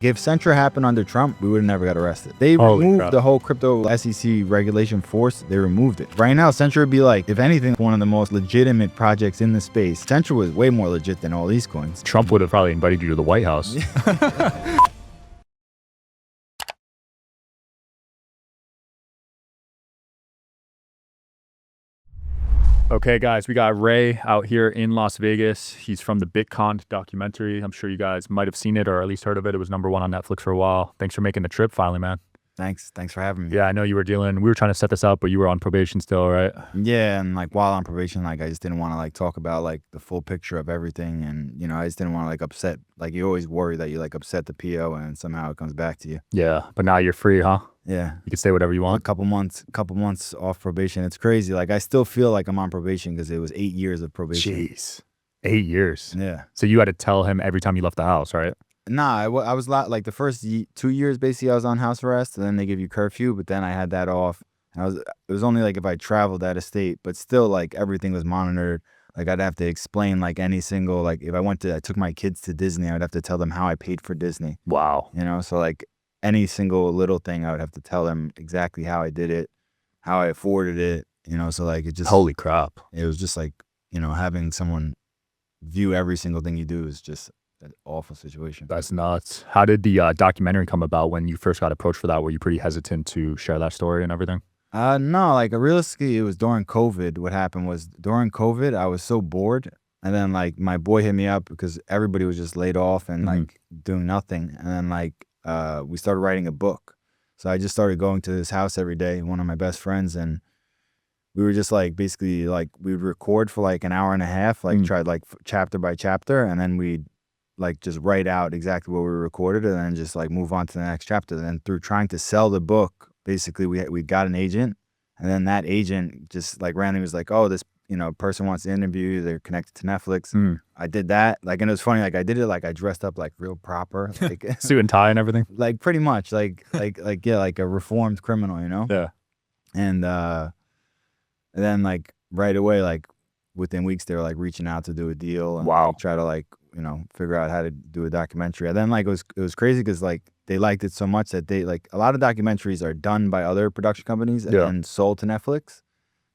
If Centra happened under Trump, we would have never got arrested. They removed the whole crypto SEC regulation force. They removed it. Right now, Centra would be like, if anything, one of the most legitimate projects in the space. Centra was way more legit than all these coins. Trump would have probably invited you to the White House. Okay, guys, we got Ray out here in Las Vegas. He's from the BitCon documentary. I'm sure you guys might have seen it or at least heard of it. It was #1 on Netflix for a while. Thanks for making the trip finally, man. Thanks for having me. Yeah, I know we were trying to set this up, but you were on probation still, right? Yeah, and like while on probation, like I just didn't want to like talk about like the full picture of everything, and I just didn't want to like upset. Like you always worry that you like upset the PO and somehow it comes back to you. Yeah, but now you're free, huh? Yeah, you can say whatever you want. A couple months off probation. It's crazy. Like I still feel like I'm on probation because it was 8 years of probation. Jeez, 8 years. Yeah. So you had to tell him every time you left the house, right? Nah, I was like the first 2 years basically I was on house arrest, and then they give you curfew, but then I had that off. And it was only like if I traveled out of state, but still like everything was monitored. Like I'd have to explain like any single, like if I took my kids to Disney, I would have to tell them how I paid for Disney. Wow. So like any single little thing I would have to tell them exactly how I did it, how I afforded it, so like it just, holy crap. It was just like, having someone view every single thing you do is just an awful situation. That's nuts. How did the documentary come about when you first got approached for that? Were you pretty hesitant to share that story and everything? No, like realistically, it was during COVID. What happened was during COVID, I was so bored. And then like my boy hit me up because everybody was just laid off and like doing nothing. And then like we started writing a book. So I just started going to his house every day, one of my best friends. And we were just like, basically like we would record for like an hour and a half, like tried like chapter by chapter. And then we'd like just write out exactly what we recorded and then just like move on to the next chapter. And then through trying to sell the book, basically we got an agent, and then that agent just like randomly was like, oh, this person wants to interview you, they're connected to Netflix. I did that, like, and it was funny, like I did it like I dressed up like real proper, like suit and tie and everything, like pretty much like yeah, like a reformed criminal, yeah. And then like right away, like within weeks they were like reaching out to do a deal and like, try to like figure out how to do a documentary. And then like it was crazy because like they liked it so much that they like a lot of documentaries are done by other production companies and then sold to Netflix.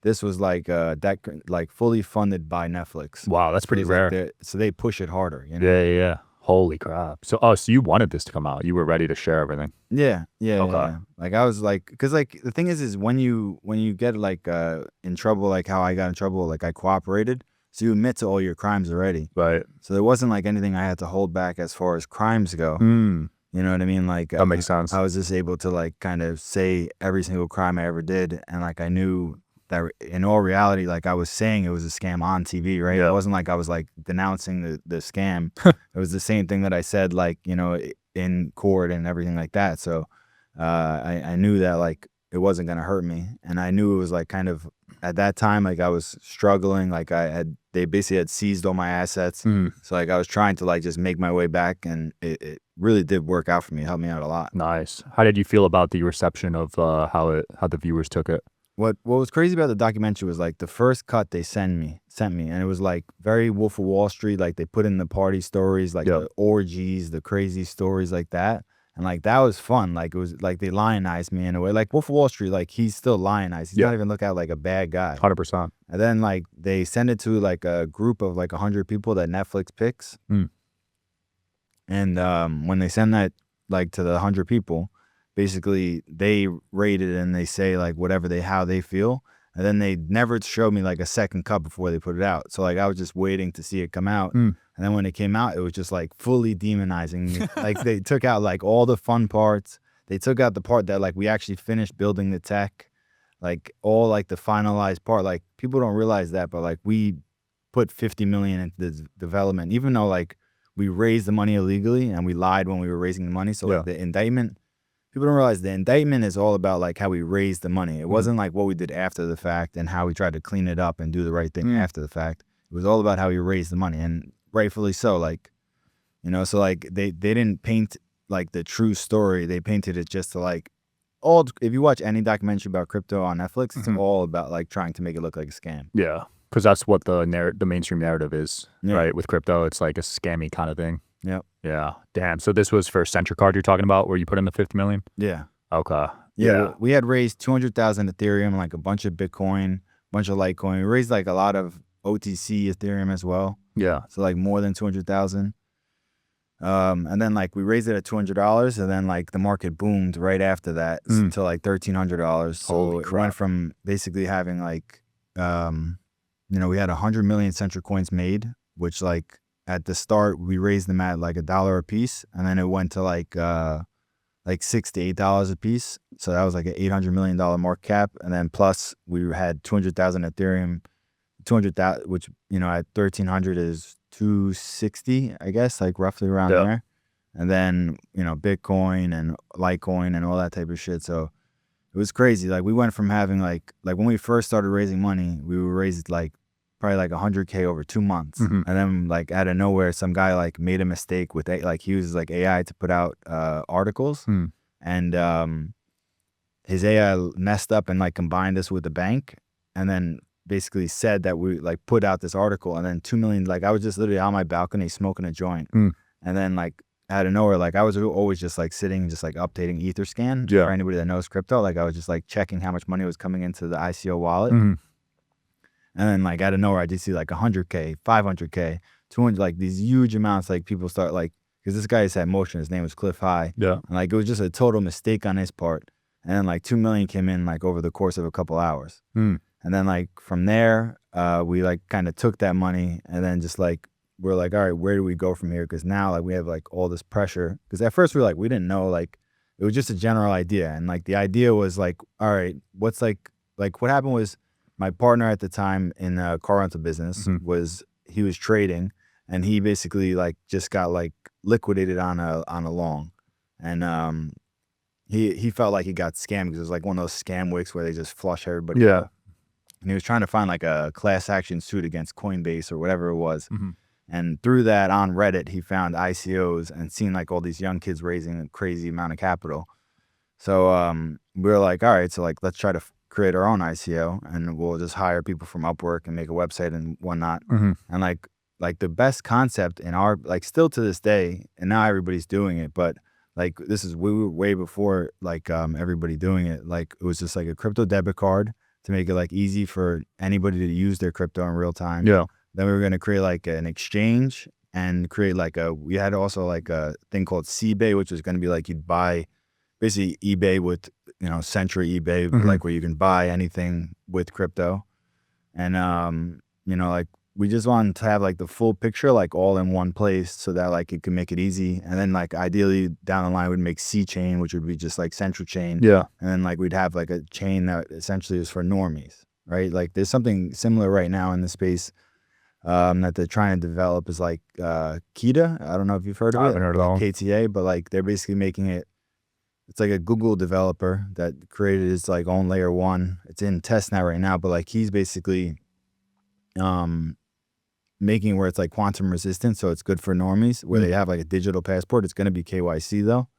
This was like like fully funded by Netflix. Wow, that's pretty rare. Like so they push it harder. Yeah. Holy crap. So so you wanted this to come out. You were ready to share everything. Yeah. Okay. Yeah. Like I was like, because like the thing is when you get like in trouble, like how I got in trouble, like I cooperated. So you admit to all your crimes already. Right. So there wasn't like anything I had to hold back as far as crimes go. You know what I mean? Like that makes sense. I was just able to like kind of say every single crime I ever did. And like I knew that in all reality, like I was saying it was a scam on TV, right? Yeah. It wasn't like I was like denouncing the scam. It was the same thing that I said, like, in court and everything like that. So I knew that like it wasn't going to hurt me. And I knew it was like kind of at that time, like I was struggling, like they basically had seized all my assets. So like I was trying to like just make my way back, and it really did work out for me. It helped me out a lot. Nice. How did you feel about the reception of how the viewers took it? What was crazy about the documentary was like the first cut they sent me, and it was like very Wolf of Wall Street. Like they put in the party stories, like the orgies, the crazy stories like that. And like that was fun. Like it was like they lionized me in a way. Like Wolf of Wall Street, like he's still lionized. He's not even looked at like a bad guy. 100%. And then like they send it to like a group of like 100 people that Netflix picks. And when they send that like to the 100 people, basically they rate it and they say like how they feel. And then they never showed me like a second cut before they put it out. So like I was just waiting to see it come out. And then when it came out, it was just like fully demonizing me. Like they took out like all the fun parts. They took out the part that like we actually finished building the tech, like all like the finalized part. Like people don't realize that, but like we put 50 million into the development, even though like we raised the money illegally and we lied when we were raising the money. So like the indictment, people don't realize the indictment is all about like how we raised the money. It wasn't like what we did after the fact and how we tried to clean it up and do the right thing after the fact. It was all about how we raised the money, and rightfully so. Like, so like they didn't paint like the true story. They painted it just to like if you watch any documentary about crypto on Netflix, it's all about like trying to make it look like a scam. Yeah, because that's what the mainstream narrative is, right? With crypto, it's like a scammy kind of thing. Yep. Yeah. Damn. So this was for Centra Card you're talking about, where you put in the 50 million? Yeah. Okay. Yeah. We had raised 200,000 Ethereum, like a bunch of Bitcoin, bunch of Litecoin. We raised like a lot of OTC Ethereum as well. Yeah. So like more than 200,000. And then like we raised it at $200, and then like the market boomed right after that to like $1,300. So Holy it crap. went from basically having like, we had 100 million Centra coins made, which like at the start we raised them at like $1 a piece, and then it went to like $6 to $8 a piece. So that was like an $800 million market cap, and then plus we had 200,000 Ethereum, 200,000, which at 1,300 is 260, I guess, like roughly around there. And then Bitcoin and Litecoin and all that type of shit. So it was crazy. Like we went from having like when we first started raising money, we were raised like probably like 100K over 2 months. And then like out of nowhere, some guy like made a mistake with like he uses like AI to put out articles, and his AI messed up and like combined us with the bank, and then basically said that we like put out this article, and then 2 million, like I was just literally on my balcony smoking a joint, and then like out of nowhere, like I was always just like sitting, just like updating Etherscan for anybody that knows crypto. Like I was just like checking how much money was coming into the ICO wallet, and then like out of nowhere I just see like 100K, 500K, 200, like these huge amounts. Like people start like, because this guy had motion, his name was Cliff High, and like it was just a total mistake on his part, and then like 2 million came in like over the course of a couple hours. And then like from there, we like kind of took that money, and then just like we're like, all right, where do we go from here? Because now like we have like all this pressure. Because at first we didn't know, like it was just a general idea, and like the idea was like, all right, what's like what happened was my partner at the time in the car rental business he was trading, and he basically like just got like liquidated on a long, and he felt like he got scammed because it was like one of those scam wicks where they just flush everybody out. And he was trying to find like a class action suit against Coinbase or whatever it was. And through that on Reddit, he found ICOs and seen like all these young kids raising a crazy amount of capital. So we were like, all right, so like let's try to create our own ICO, and we'll just hire people from Upwork and make a website and whatnot. And like the best concept in our, like still to this day, and now everybody's doing it, but like this is way before like everybody doing it. Like it was just like a crypto debit card to make it like easy for anybody to use their crypto in real time. Then we were going to create like an exchange and create like we had also like a thing called CBay, which was going to be like you'd buy basically eBay with, Centra eBay, like where you can buy anything with crypto. And, like we just wanted to have like the full picture, like all in one place, so that like it could make it easy. And then like ideally down the line we'd make C chain, which would be just like Central chain. And then like we'd have like a chain that essentially is for normies, right? Like there's something similar right now in the space that they're trying to develop is like Kita. I don't know if you've heard of it. I haven't heard of that one. KTA, but like they're basically making it. It's like a Google developer that created its like own layer one. It's in testnet right now, but like he's basically making it where it's like quantum resistant, so it's good for normies where they have like a digital passport. It's going to be KYC though.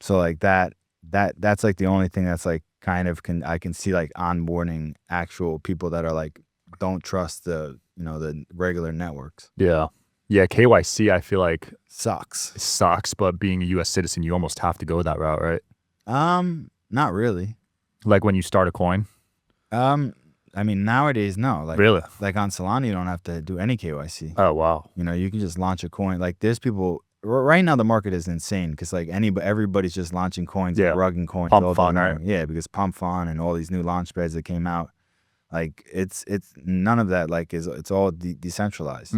So like that's like the only thing that's like kind of I can see like onboarding actual people that are like don't trust the the regular networks. Yeah, KYC I feel like sucks, but being a US citizen you almost have to go that route, right? Not really. Like when you start a coin? I mean, nowadays, no. Like, really? Like on Solana, you don't have to do any KYC. Oh, wow. You can just launch a coin. Like there's people, right now the market is insane because like everybody's just launching coins, and rugging coins. Pump fund, right? Yeah, because Pump Fund and all these new launch pads that came out, like it's none of that like it's all decentralized.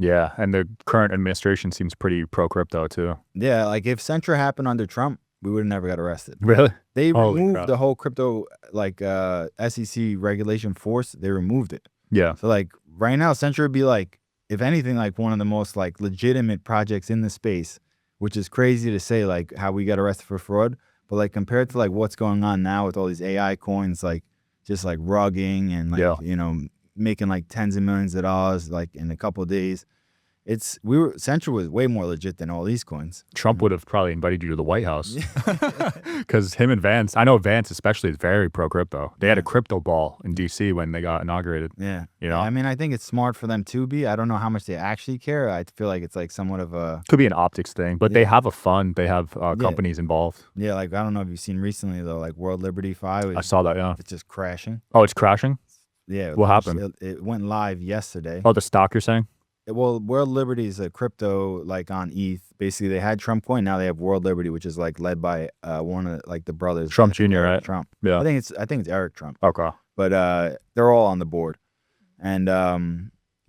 Yeah, and the current administration seems pretty pro-crypto too. Yeah, like if Centra happened under Trump, we would have never got arrested. Really? They removed the whole crypto, like SEC regulation force. They removed it. Yeah. So like right now, Centra would be like, if anything, like one of the most like legitimate projects in the space, which is crazy to say, like how we got arrested for fraud. But like compared to like what's going on now with all these AI coins, like just like rugging and like, making like tens of millions of dollars like in a couple of days. Centra was way more legit than all these coins. Trump would have probably invited you to the White House because him and Vance, I know Vance especially is very pro crypto. They had a crypto ball in DC when they got inaugurated. Yeah. You know, I mean, I think it's smart for them to be. I don't know how much they actually care. I feel like it's like somewhat of a could be an optics thing, but they have a fund. They have companies involved. Yeah, like I don't know if you've seen recently though, like World Liberty 5. I saw that. Yeah, it's just crashing. Oh, it's crashing. Yeah. What happened? It went live yesterday. Oh, the stock you're saying? Well, World Liberty is a crypto like on ETH. Basically, they had Trump coin. Now they have World Liberty, which is like led by one of like the brothers. Trump Jr., right? Trump. Yeah. I think it's Eric Trump. Okay. But they're all on the board, and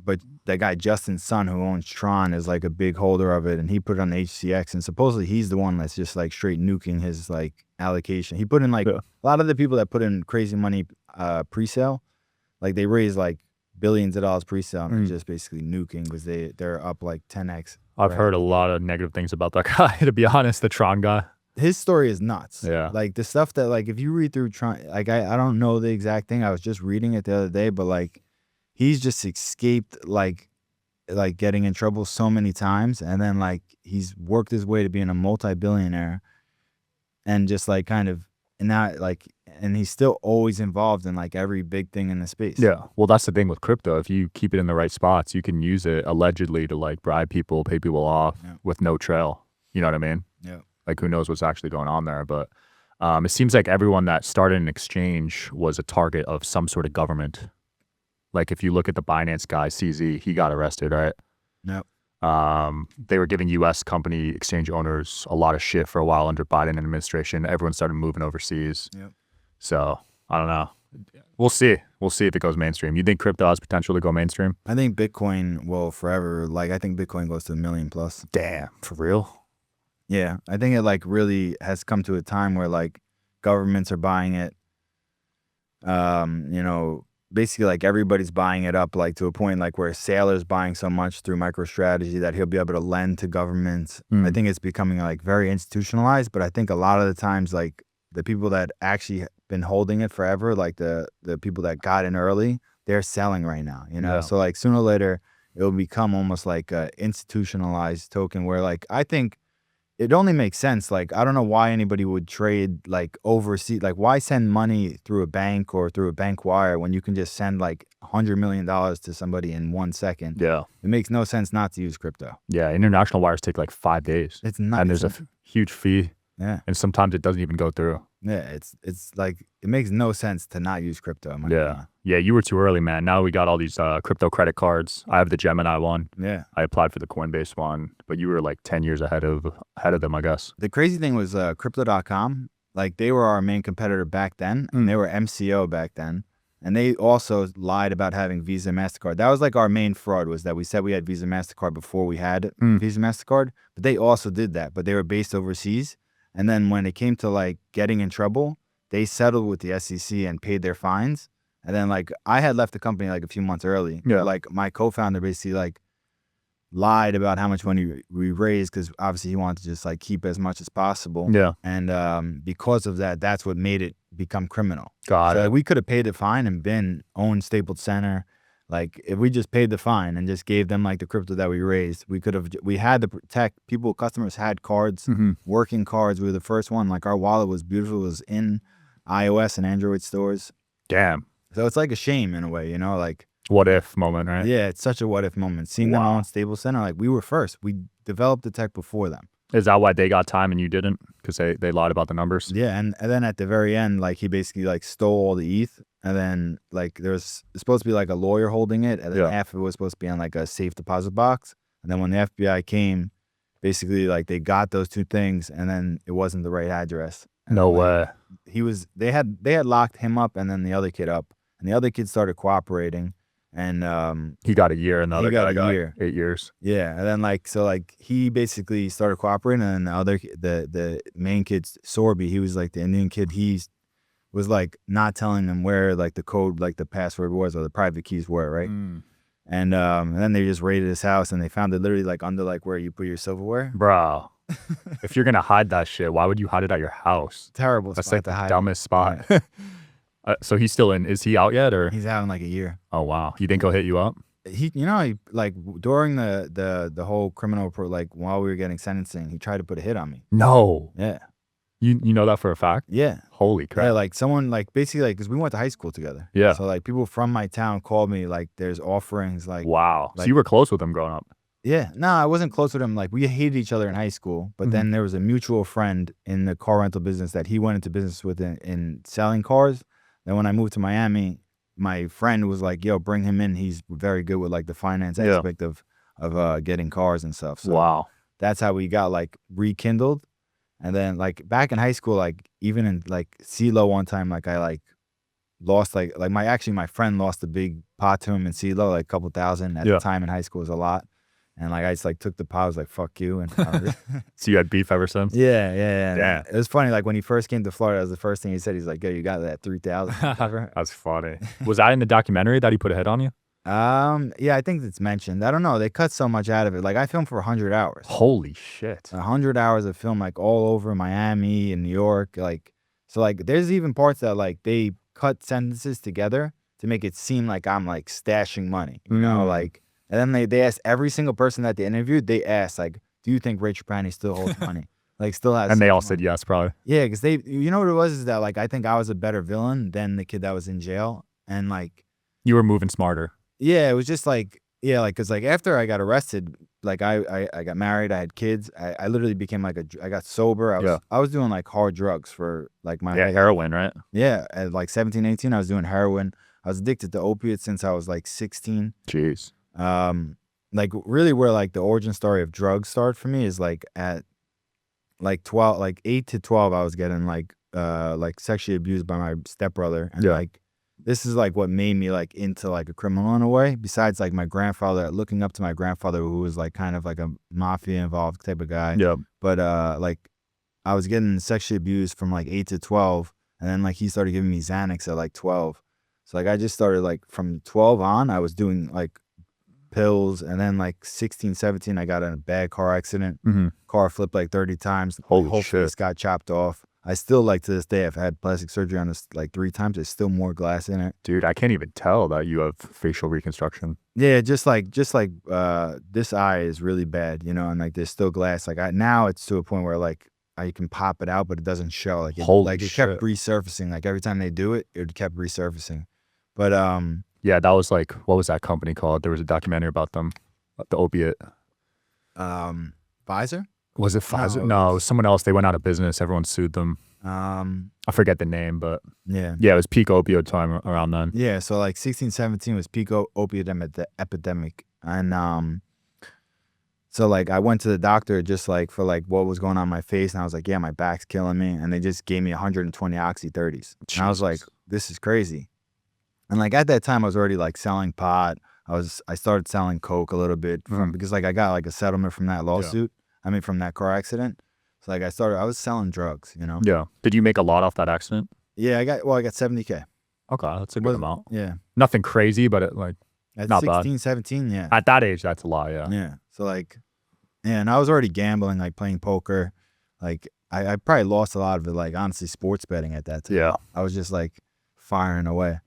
but that guy Justin's son who owns Tron is like a big holder of it, and he put it on the HCX, and supposedly he's the one that's just like straight nuking his like allocation. He put in like a lot of the people that put in crazy money pre-sale, like they raised like billions of dollars pre-sale and just basically nuking because they're up like 10x. I've heard a lot of negative things about that guy, to be honest, the Tron guy. His story is nuts. Yeah. Like the stuff that like if you read through Tron, like I don't know the exact thing. I was just reading it the other day, but like he's just escaped like getting in trouble so many times, and then like he's worked his way to being a multi-billionaire and just like kind of and he's still always involved in like every big thing in the space. Yeah. Well, that's the thing with crypto. If you keep it in the right spots, you can use it allegedly to like bribe people, pay people off with no trail. You know what I mean? Yeah. Like who knows what's actually going on there. But it seems like everyone that started an exchange was a target of some sort of government. Like if you look at the Binance guy, CZ, he got arrested, right? No. They were giving U.S. company exchange owners a lot of shit for a while under Biden administration. Everyone started moving overseas. Yep. So I don't know. We'll see. We'll see if it goes mainstream. You think crypto has potential to go mainstream? I think Bitcoin will forever. Like I think Bitcoin goes to 1 million plus. Damn, for real? Yeah, I think it like really has come to a time where like governments are buying it. You know, basically like everybody's buying it up like to a point like where Saylor's buying so much through MicroStrategy that he'll be able to lend to governments. I think it's becoming like very institutionalized, but I think a lot of the times like the people that actually been holding it forever, like the people that got in early, they're selling right now, you know? So like sooner or later it will become almost like a institutionalized token where like I think it only makes sense. Like, I don't know why anybody would trade like overseas. Like, why send money through a bank or through a bank wire when you can just send like $100 million to somebody in 1 second? Yeah. It makes no sense not to use crypto. Yeah. International wires take like 5 days. It's not. And there's a huge fee. Yeah. And sometimes it doesn't even go through. Yeah. It's like, it makes no sense to not use crypto. Yeah. Yeah. You were too early, man. Now we got all these crypto credit cards. I have the Gemini one. Yeah. I applied for the Coinbase one, but you were like 10 years ahead of them, I guess. The crazy thing was crypto.com, like they were our main competitor back then, and they were MCO back then. And they also lied about having Visa, MasterCard. That was like our main fraud, was that we said we had Visa, MasterCard before we had Visa, MasterCard. But they also did that, but they were based overseas. And then when it came to like getting in trouble, they settled with the SEC and paid their fines. And then like I had left the company like a few months early. Yeah. Like my co-founder basically like lied about how much money we raised because obviously he wanted to just like keep as much as possible. Yeah. And because of that, that's what made it become criminal. Got it. Like, we could have paid the fine and been owned Staples Center. Like if we just paid the fine and just gave them like the crypto that we raised, we had the tech. Customers had cards, working cards. We were the first one. Like our wallet was beautiful. It was in iOS and Android stores. Damn. So it's like a shame in a way, you know, like what if moment, right? Yeah, it's such a what if moment. Seeing them on Staples Center, like we were first. We developed the tech before them. Is that why they got time and you didn't? Because they lied about the numbers? Yeah, and then at the very end, like he basically like stole all the ETH, and then like there's supposed to be like a lawyer holding it, and then half of it was supposed to be on like a safe deposit box. And then when the FBI came, basically like they got those two things, and then it wasn't the right address. And no then, way. They had locked him up and then the other kid up, and the other kid started cooperating. And he got a year, and the other guy got 8 years. Yeah, and then like he basically started cooperating, and the main kid Sorby, he was like the Indian kid. He was like not telling them where like the code, like the password was or the private keys were, right? And then they just raided his house, and they found it literally like under like where you put your silverware. Bro, if you're gonna hide that shit, why would you hide it at your house? Terrible. That's spot like to the hide dumbest spot. So he's still in. Is he out yet, or he's out in like a year? Oh wow. You think he'll hit you up? he, like during the whole criminal like while we were getting sentencing, he tried to put a hit on me. No. Yeah. You know that for a fact? Yeah. Holy crap. Yeah, like someone like basically like because we went to high school together. Yeah. So like people from my town called me like there's offerings like wow. So like you were close with him growing up. yeah. No, I wasn't close with him. Like we hated each other in high school, but then there was a mutual friend in the car rental business that he went into business with in selling cars. Then when I moved to Miami, my friend was like, "Yo, bring him in. He's very good with like the finance aspect of getting cars and stuff." So wow. that's how we got like rekindled. And then like back in high school, like even in like CeeLo one time, like I like lost like my friend lost a big pot to him in CeeLo, like a couple thousand at the time in high school was a lot. And like I just like took the pot, I was like, fuck you. And so you had beef ever since? Yeah. It was funny, like when he first came to Florida, that was the first thing he said. He's like, yo, you got that 3,000. That's funny. Was that in the documentary that he put a hit on you? Yeah, I think it's mentioned. I don't know. They cut so much out of it. Like I filmed for 100 hours. Holy shit. 100 hours of film, like all over Miami and New York. Like, so like there's even parts that like they cut sentences together to make it seem like I'm like stashing money, you know, like, and then they asked every single person that they interviewed, they asked like, do you think Ray Trapani still holds money? Like still has. And they all said yes, probably. Yeah, because you know what it was is that like, I think I was a better villain than the kid that was in jail. And like. You were moving smarter. Yeah, it was just like, yeah, like, cause like after I got arrested, like I got married, I had kids, I literally became like I got sober. I was doing like hard drugs for like my heroin, right? Yeah, at like 17, 18, I was doing heroin. I was addicted to opiates since I was like 16. Jeez. Like really where like the origin story of drugs started for me is like at like 12, like 8 to 12, I was getting like sexually abused by my stepbrother. And like, this is like what made me like into like a criminal in a way, besides like my grandfather, looking up to my grandfather, who was like kind of like a mafia involved type of guy. Yeah. But like I was getting sexually abused from like 8 to 12. And then like he started giving me Xanax at like 12. So like I just started like from 12 on, I was doing like pills. And then like 16, 17, I got in a bad car accident. Car flipped like 30 times. Holy shit. Face got chopped off. I still like to this day, I've had plastic surgery on this like 3 times. There's still more glass in it. Dude, I can't even tell that you have facial reconstruction. Yeah, just like this eye is really bad, you know, and like there's still glass. Like now it's to a point where like I can pop it out, but it doesn't show. Like it kept resurfacing. Like every time they do it, it kept resurfacing. But yeah, that was like, what was that company called? There was a documentary about them, the opiate. Pfizer? Was it Pfizer? No, it was someone else. They went out of business. Everyone sued them. I forget the name, but yeah, it was peak opioid time around then. Yeah, so like 16, 17 was peak opioid epidemic, and so like I went to the doctor just like for like what was going on in my face, and I was like, yeah, my back's killing me, and they just gave me 120 oxy 30s, and I was like, this is crazy, and like at that time I was already like selling pot. I started selling coke a little bit because like I got like a settlement from that lawsuit. I mean, from that car accident. So like I was selling drugs, you know? Yeah. Did you make a lot off that accident? Yeah, I got $70K. Okay, that's a good amount. Yeah. Nothing crazy, but it like, at not 16, bad. 17, yeah. At that age, that's a lot, yeah. Yeah. So like, yeah, and I was already gambling, like playing poker. Like I probably lost a lot of it, like honestly sports betting at that time. Yeah. I was just like firing away.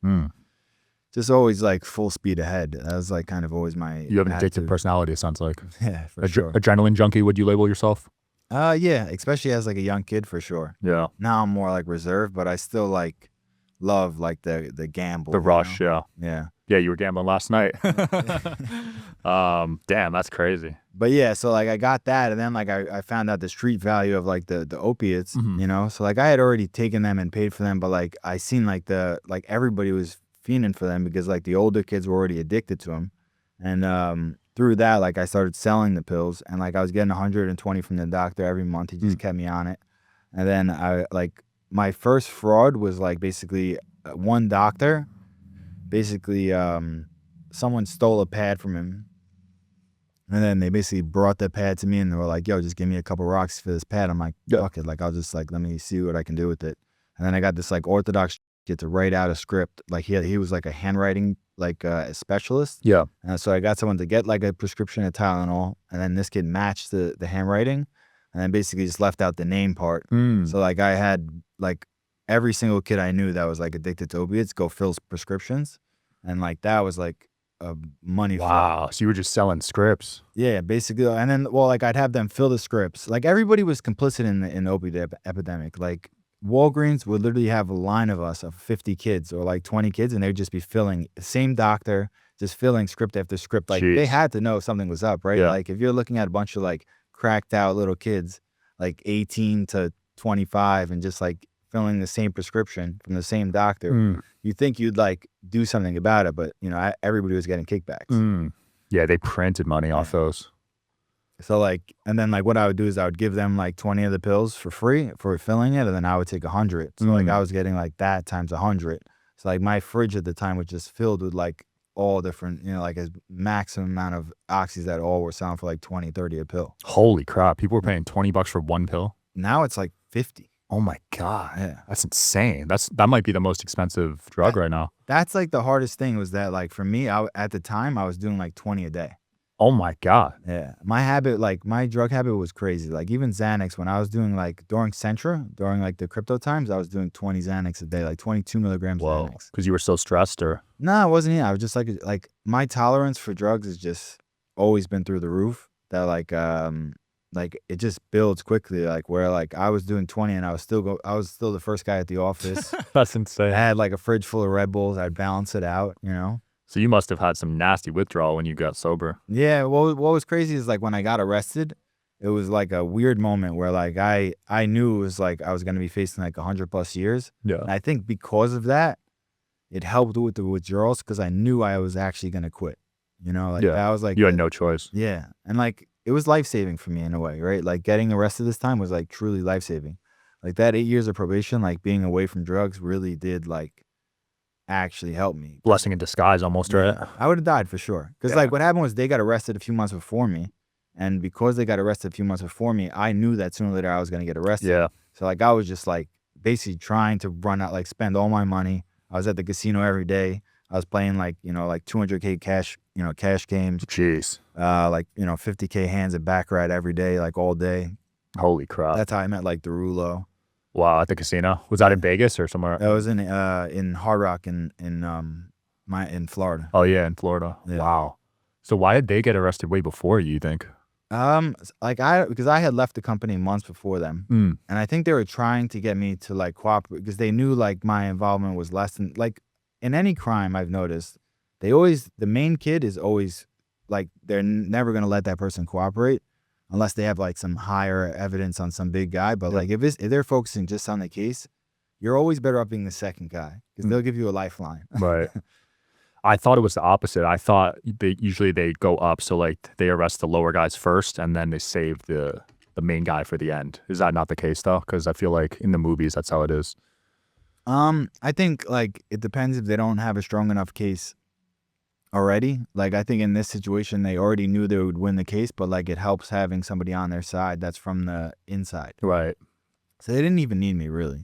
Just always like full speed ahead. That was like kind of always my You have an addictive personality, it sounds like. Yeah, for sure. Adrenaline junkie, would you label yourself? Yeah, especially as like a young kid for sure. Yeah. Now I'm more like reserved, but I still like love like the gamble. The rush, know? yeah. Yeah. Yeah, you were gambling last night. Damn, that's crazy. But yeah, so like I got that, and then like I found out the street value of like the opiates, you know? So like I had already taken them and paid for them, but like I seen like everybody was fiending for them because like the older kids were already addicted to them. And through that, like I started selling the pills, and like I was getting 120 from the doctor every month. He just kept me on it. And then I like my first fraud was like basically one doctor, basically someone stole a pad from him. And then they basically brought the pad to me, and they were like, yo, just give me a couple rocks for this pad. I'm like, fuck it. Like, I'll just like, let me see what I can do with it. And then I got this like orthodox kid to write out a script. Like he was like a handwriting like a specialist. Yeah. And so I got someone to get like a prescription of Tylenol, and then this kid matched the handwriting, and then basically just left out the name part. So like I had like every single kid I knew that was like addicted to opiates go fill prescriptions, and like that was like money flow. Wow. So you were just selling scripts. Yeah, basically. And then, well, like I'd have them fill the scripts. Like everybody was complicit in the opioid epidemic. Like Walgreens would literally have a line of us of 50 kids or like 20 kids, and they'd just be filling the same doctor, just filling script after script. Like they had to know something was up, right? Yeah. Like if you're looking at a bunch of like cracked out little kids, like 18 to 25, and just like filling the same prescription from the same doctor, you think you'd like do something about it, but you know, everybody was getting kickbacks. Yeah, they printed money off those. So like, and then like what I would do is I would give them like 20 of the pills for free for filling it, and then I would take 100. So like I was getting like that times 100. So like my fridge at the time was just filled with like all different, you know, like a maximum amount of oxys that all were selling for like 20, 30 a pill. Holy crap. People were paying $20 for one pill? Now it's like 50. Oh my God. Yeah. That's insane. That might be the most expensive drug right now. That's like the hardest thing was that like for me, at the time I was doing like 20 a day. Oh my God. Yeah. My habit, like my drug habit was crazy. Like even Xanax, when I was doing like during Centra, during like the crypto times, I was doing 20 Xanax a day, like 22 milligrams Xanax. Because you were so stressed or? No, it wasn't. I was just like my tolerance for drugs has just always been through the roof. That like it just builds quickly. Like where like I was doing 20 and I was still the first guy at the office. That's insane. I had like a fridge full of Red Bulls. I'd balance it out, you know? So you must have had some nasty withdrawal when you got sober. Yeah. What was crazy is like when I got arrested, it was like a weird moment where like I knew it was like I was going to be facing like 100+ years. Yeah. And I think because of that, it helped with the withdrawals because I knew I was actually going to quit. You know, like I was like, you had no choice. Yeah. And like it was life-saving for me in a way, right? Like getting arrested this time was like truly life-saving. Like that 8 years of probation, like being away from drugs really did like actually help me. Blessing in disguise almost, right? I would have died for sure. Because like what happened was they got arrested a few months before me. And because they got arrested a few months before me, I knew that sooner or later I was going to get arrested. Yeah. So like I was just like basically trying to run out, like spend all my money. I was at the casino every day. I was playing like, you know, like 200K cash, you know, cash games. Jeez. Like, you know, 50K hands at baccarat every day, like all day. Holy crap. That's how I met like Derulo. Wow, at the casino? Was that in Vegas or somewhere? That was in Hard Rock in Florida. Oh yeah, in Florida. Yeah. Wow. So why did they get arrested way before you think? Because I had left the company months before them, and I think they were trying to get me to like cooperate because they knew like my involvement was less than like in any crime I've noticed. The main kid is always like they're never gonna let that person cooperate unless they have like some higher evidence on some big guy. But like if they're focusing just on the case, you're always better off being the second guy because they'll give you a lifeline. Right. I thought it was the opposite. I thought they go up, so like they arrest the lower guys first, and then they save the main guy for the end. Is that not the case though? Because I feel like in the movies that's how it is. I think like it depends if they don't have a strong enough case already. Like I think in this situation they already knew they would win the case, but like it helps having somebody on their side that's from the inside. Right. So they didn't even need me really.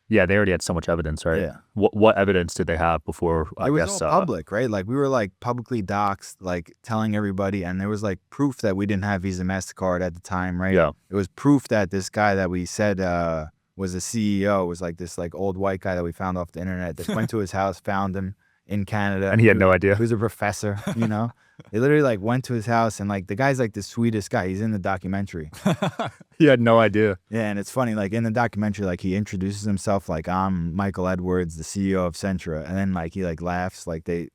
Yeah, they already had so much evidence, right? Yeah. What evidence did they have before? It was all public, right? Like we were like publicly doxxed, like telling everybody, and there was like proof that we didn't have Visa MasterCard at the time, right? Yeah. It was proof that this guy that we said was a CEO was like this like old white guy that we found off the internet that went to his house, found him in Canada, and he had no idea. He was a professor, you know. They literally like went to his house, and like the guy's like the sweetest guy. He's in the documentary. He had no idea. Yeah, and it's funny, like in the documentary, like he introduces himself like I'm Michael Edwards, the CEO of Centra, and then like he like laughs. Like they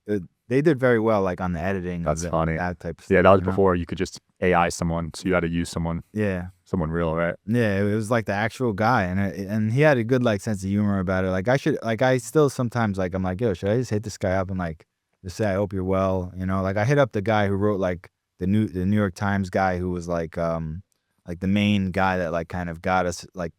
did very well like on the editing. That's of funny. That type of stuff. Yeah, that was before you could just AI someone, so you had to use someone. Yeah. Someone real, right? Yeah, it was like the actual guy, and he had a good like sense of humor about it. Like I still sometimes like I'm like, yo, should I just hit this guy up and like just say I hope you're well, you know? Like I hit up the guy who wrote like the New York Times guy who was like the main guy that like kind of got us like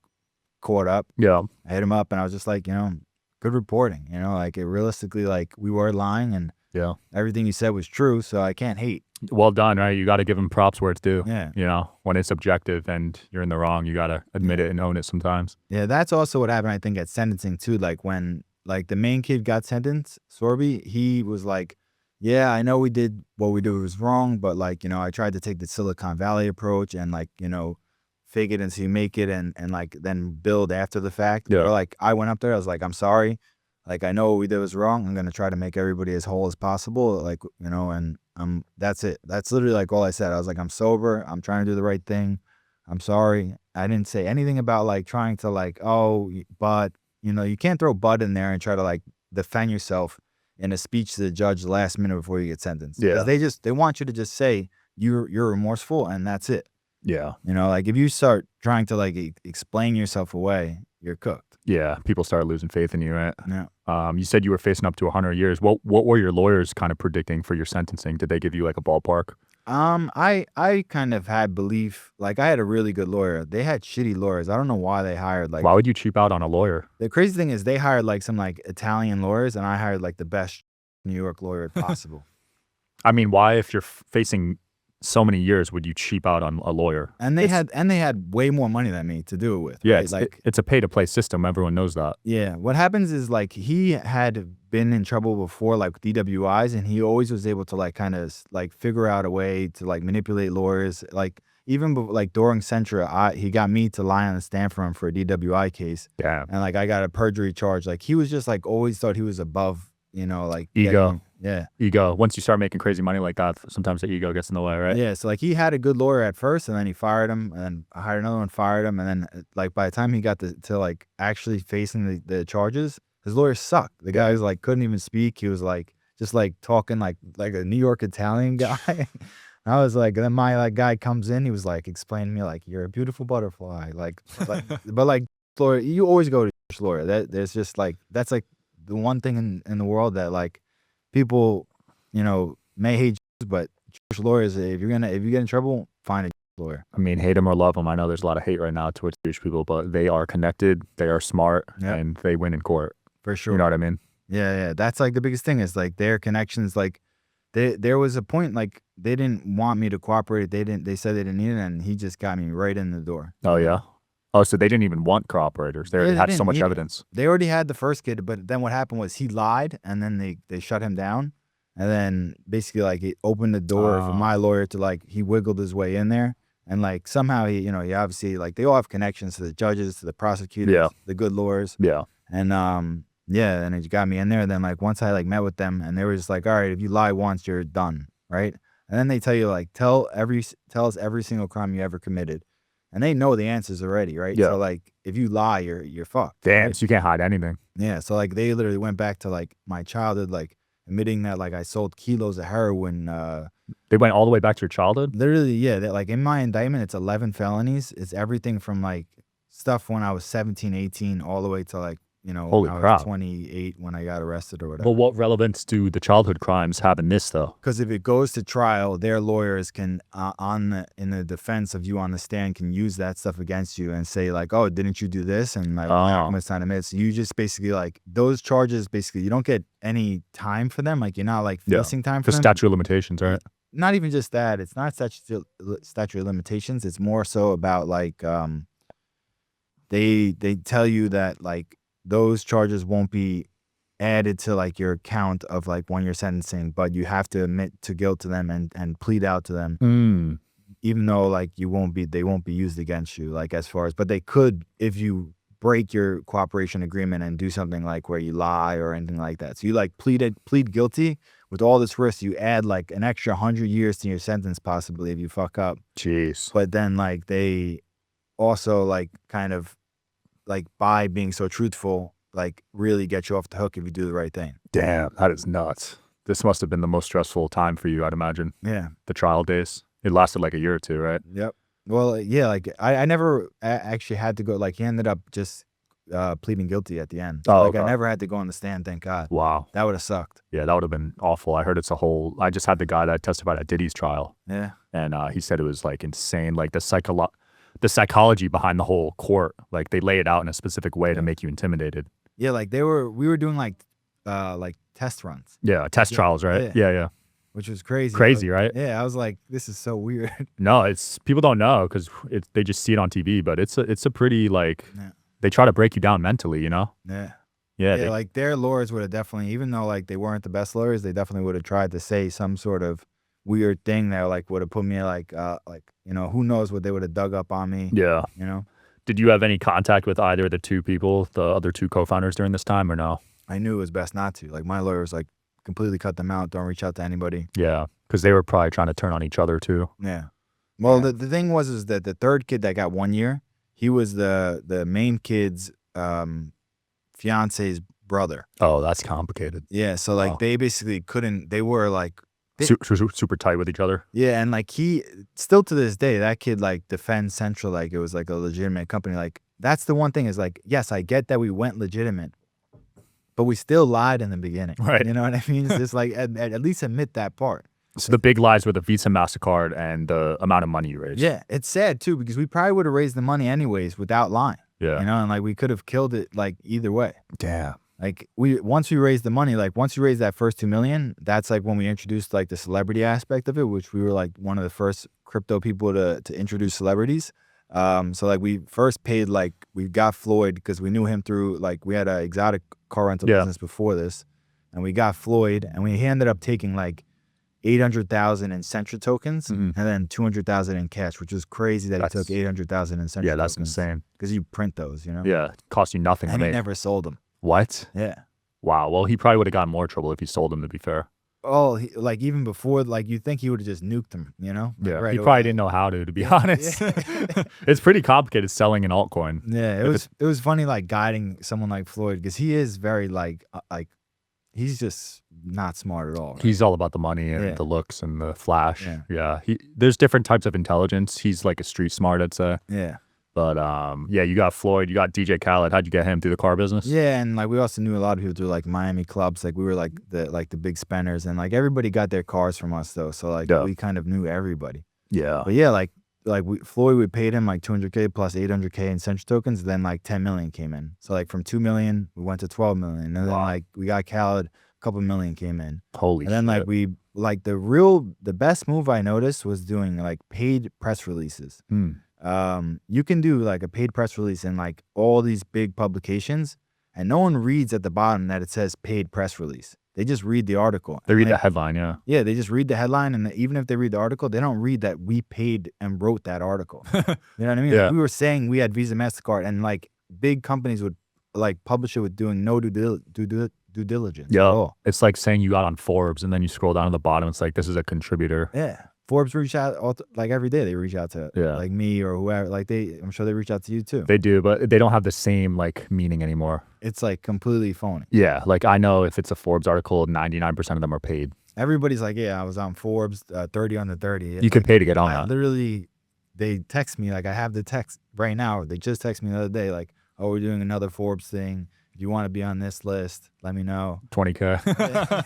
caught up. Yeah. I hit him up and I was just like, you know, good reporting, you know, like it realistically like we were lying and yeah, everything you said was true, so I can't hate. Well done, right? You got to give him props where it's due. Yeah. You know, when it's objective and you're in the wrong, you got to admit it and own it sometimes. Yeah, that's also what happened, I think, at sentencing too. Like when like the main kid got sentenced, Sorby, he was like, yeah, I know we did what we did was wrong, but like, you know, I tried to take the Silicon Valley approach and like, you know, fake it until you make it and like then build after the fact. Yeah. Or like I went up there, I was like, I'm sorry. Like, I know what we did was wrong. I'm going to try to make everybody as whole as possible. Like, you know, and that's it. That's literally like all I said. I was like, I'm sober. I'm trying to do the right thing. I'm sorry. I didn't say anything about like trying to like, oh, but, you know, you can't throw but in there and try to like defend yourself in a speech to the judge the last minute before you get sentenced. Yeah. Because they want you to just say you're remorseful and that's it. Yeah. You know, like if you start trying to like explain yourself away, you're cooked. Yeah. People start losing faith in you, right? Yeah. You said you were facing up to 100 years. What were your lawyers kind of predicting for your sentencing? Did they give you like a ballpark? I kind of had belief, like I had a really good lawyer. They had shitty lawyers. I don't know why they hired like. Why would you cheap out on a lawyer? The crazy thing is they hired like some like Italian lawyers, and I hired like the best New York lawyer possible. I mean, why, if you're facing so many years, would you cheap out on a lawyer? And they had way more money than me to do it with. Yeah, right? it's a pay to play system. Everyone knows that. Yeah, what happens is like he had been in trouble before, like with DWIs, and he always was able to like kind of like figure out a way to like manipulate lawyers. Like even like during Centra, he got me to lie on the stand for him for a DWI case. Yeah, and like I got a perjury charge. Like he was just like always thought he was above, you know, like ego. Yeah. Ego. Once you start making crazy money like that, sometimes the ego gets in the way, right? Yeah. So like he had a good lawyer at first, and then he fired him, and then I hired another one, fired him, and then like by the time he got to like actually facing the charges, his lawyer sucked. The guy was like couldn't even speak. He was like just like talking like a New York Italian guy. I was like, then my like guy comes in, he was like explaining to me like you're a beautiful butterfly, but like lawyer, you always go to a lawyer. There's just like that's like the one thing in the world that like people, you know, may hate Jews, but Jewish lawyers, if you get in trouble, find a Jewish lawyer. I mean, hate them or love them. I know there's a lot of hate right now towards Jewish people, but they are connected, they are smart, and they win in court. For sure. You know what I mean? Yeah. That's like the biggest thing is like their connections. Like there was a point like they didn't want me to cooperate. They said they didn't need it, and he just got me right in the door. Oh yeah. Oh, so they didn't even want cooperators. They had so much evidence. They already had the first kid, but then what happened was he lied, and then they shut him down, and then basically like it opened the door for my lawyer to like he wiggled his way in there, and like somehow he obviously like they all have connections to the judges, to the prosecutors, the good lawyers, and and it got me in there. And then like once I like met with them, and they were just like, all right, if you lie once, you're done, right? And then they tell you like tell us every single crime you ever committed. And they know the answers already, right? Yeah. So like if you lie, you're fucked. Damn, right? so you can't hide anything. Yeah. So like they literally went back to like my childhood, like admitting that like I sold kilos of heroin. They went all the way back to your childhood? Literally, yeah. Like in my indictment, it's 11 felonies. It's everything from like stuff when I was 17, 18, all the way to like, Holy I was crap. 28 when I got arrested or whatever. Well, what relevance do the childhood crimes have in this though? Because if it goes to trial, their lawyers can, in the defense of you on the stand, can use that stuff against you and say like, oh, didn't you do this? And like, how much time admit? So you just basically like those charges. Basically, you don't get any time for them. Like you're not like missing time for them. Statute of limitations, right? Not even just that. It's not statute of limitations. It's more so about like they tell you that like those charges won't be added to like your count of like when you're sentencing, but you have to admit to guilt to them and plead out to them, even though like they won't be used against you, like as far as, but they could if you break your cooperation agreement and do something like where you lie or anything like that. So you like plead guilty with all this risk. You add like an extra 100 years to your sentence possibly if you fuck up. Jeez. But then like they also like kind of like by being so truthful, like really get you off the hook if you do the right thing. Damn, that is nuts. This must have been the most stressful time for you, I'd imagine. Yeah. The trial days. It lasted like a year or two, right? Yep. Well, yeah, like I never actually had to go, like he ended up just pleading guilty at the end. Oh, like okay. I never had to go on the stand, thank God. Wow. That would have sucked. Yeah, that would have been awful. I heard I just had the guy that testified at Diddy's trial. Yeah. And he said it was like insane, like the psychology behind the whole court, like they lay it out in a specific way to make you intimidated. Yeah, like we were doing like test runs. Yeah, test trials, right? Yeah. Which was crazy. Crazy, right? Yeah, I was like, this is so weird. No, it's people don't know because they just see it on TV, but it's a pretty like they try to break you down mentally, you know? Yeah, like their lawyers would have definitely, even though like they weren't the best lawyers, they definitely would have tried to say some sort of weird thing that like would have put me like who knows what they would have dug up on me. Yeah. You know? Did you have any contact with either of the two people, the other two co-founders during this time or no? I knew it was best not to. Like my lawyer was like, completely cut them out. Don't reach out to anybody. Yeah, because they were probably trying to turn on each other too. Yeah. Well, the thing was that the third kid that got 1 year, he was the main kid's fiance's brother. Oh, that's complicated. Yeah. So like they basically couldn't. They were like super tight with each other. Yeah, and like he still to this day, that kid like defends Central like it was like a legitimate company. Like that's the one thing is like, yes, I get that we went legitimate, but we still lied in the beginning. Right. You know what I mean? It's just like at least admit that part. So the big lies were the Visa, MasterCard, and the amount of money you raised. Yeah, it's sad too because we probably would have raised the money anyways without lying. Yeah. You know, and like we could have killed it like either way. Damn. Like once we raised the money, like once you raise that first 2 million, that's like when we introduced like the celebrity aspect of it, which we were like one of the first crypto people to introduce celebrities. So like we first paid like we got Floyd because we knew him through like we had an exotic car rental business before this, and we got Floyd, and he ended up taking like 800,000 in Centra tokens and then 200,000 in cash, which was crazy that he took 800,000 in Centra. Yeah, that's tokens insane. Because you print those, you know. Yeah, cost you nothing. And he never sold them. What? Yeah. Wow. Well, he probably would have gotten more trouble if he sold them. To be fair. Oh, like even before, like you think he would have just nuked them, you know? Yeah. Right he probably didn't know how to be honest. Yeah. It's pretty complicated selling an altcoin. Yeah, it was funny like guiding someone like Floyd because he is very like he's just not smart at all. Right? He's all about the money and the looks and the flash. Yeah. There's different types of intelligence. He's like a street smart, I'd say. Yeah. But yeah, you got Floyd, you got DJ Khaled. How'd you get him through the car business? Yeah, and like we also knew a lot of people through like Miami clubs. Like we were like the big spenders, and like everybody got their cars from us though. So like we kind of knew everybody. Yeah. But yeah, like Floyd, we paid him like 200K plus 800K in Centra tokens. Then like 10 million came in. So like from 2 million, we went to 12 million, and then like we got Khaled, a couple million came in. Holy shit. And then like the best move I noticed was doing like paid press releases. You can do like a paid press release in like all these big publications, and no one reads at the bottom that it says paid press release. They just read the article. They read the headline, yeah. Yeah, they just read the headline, and even if they read the article, they don't read that we paid and wrote that article. You know what I mean? Yeah. Like, we were saying we had Visa, MasterCard, and like big companies would like publish it with doing no due diligence. Yeah, it's like saying you got on Forbes, and then you scroll down to the bottom. It's like this is a contributor. Yeah. Forbes reach out like every day. They reach out to like me or whoever. Like I'm sure they reach out to you too. They do, but they don't have the same like meaning anymore. It's like completely phony. Yeah, like I know if it's a Forbes article, 99% of them are paid. Everybody's like, yeah, I was on Forbes, 30 under 30. You can pay to get on that. Literally, they text me like I have the text right now. They just text me the other day like, oh, we're doing another Forbes thing. If you want to be on this list, let me know. 20K.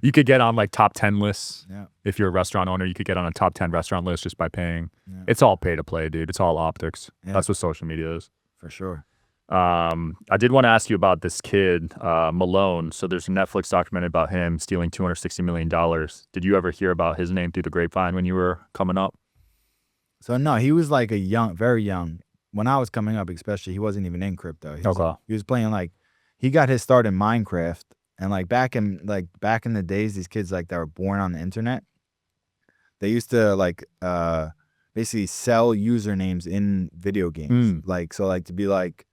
You could get on like top 10 lists. Yeah. If you're a restaurant owner, you could get on a top 10 restaurant list just by paying. Yeah. It's all pay to play, dude. It's all optics. Yeah. That's what social media is. For sure. I did want to ask you about this kid, Malone. So there's a Netflix documentary about him stealing $260 million. Did you ever hear about his name through the grapevine when you were coming up? So no, he was like very young. When I was coming up, especially, he wasn't even in crypto. He was playing like, he got his start in Minecraft, and like back in the days, these kids like that were born on the internet, they used to like basically sell usernames in video games. Like so like to be like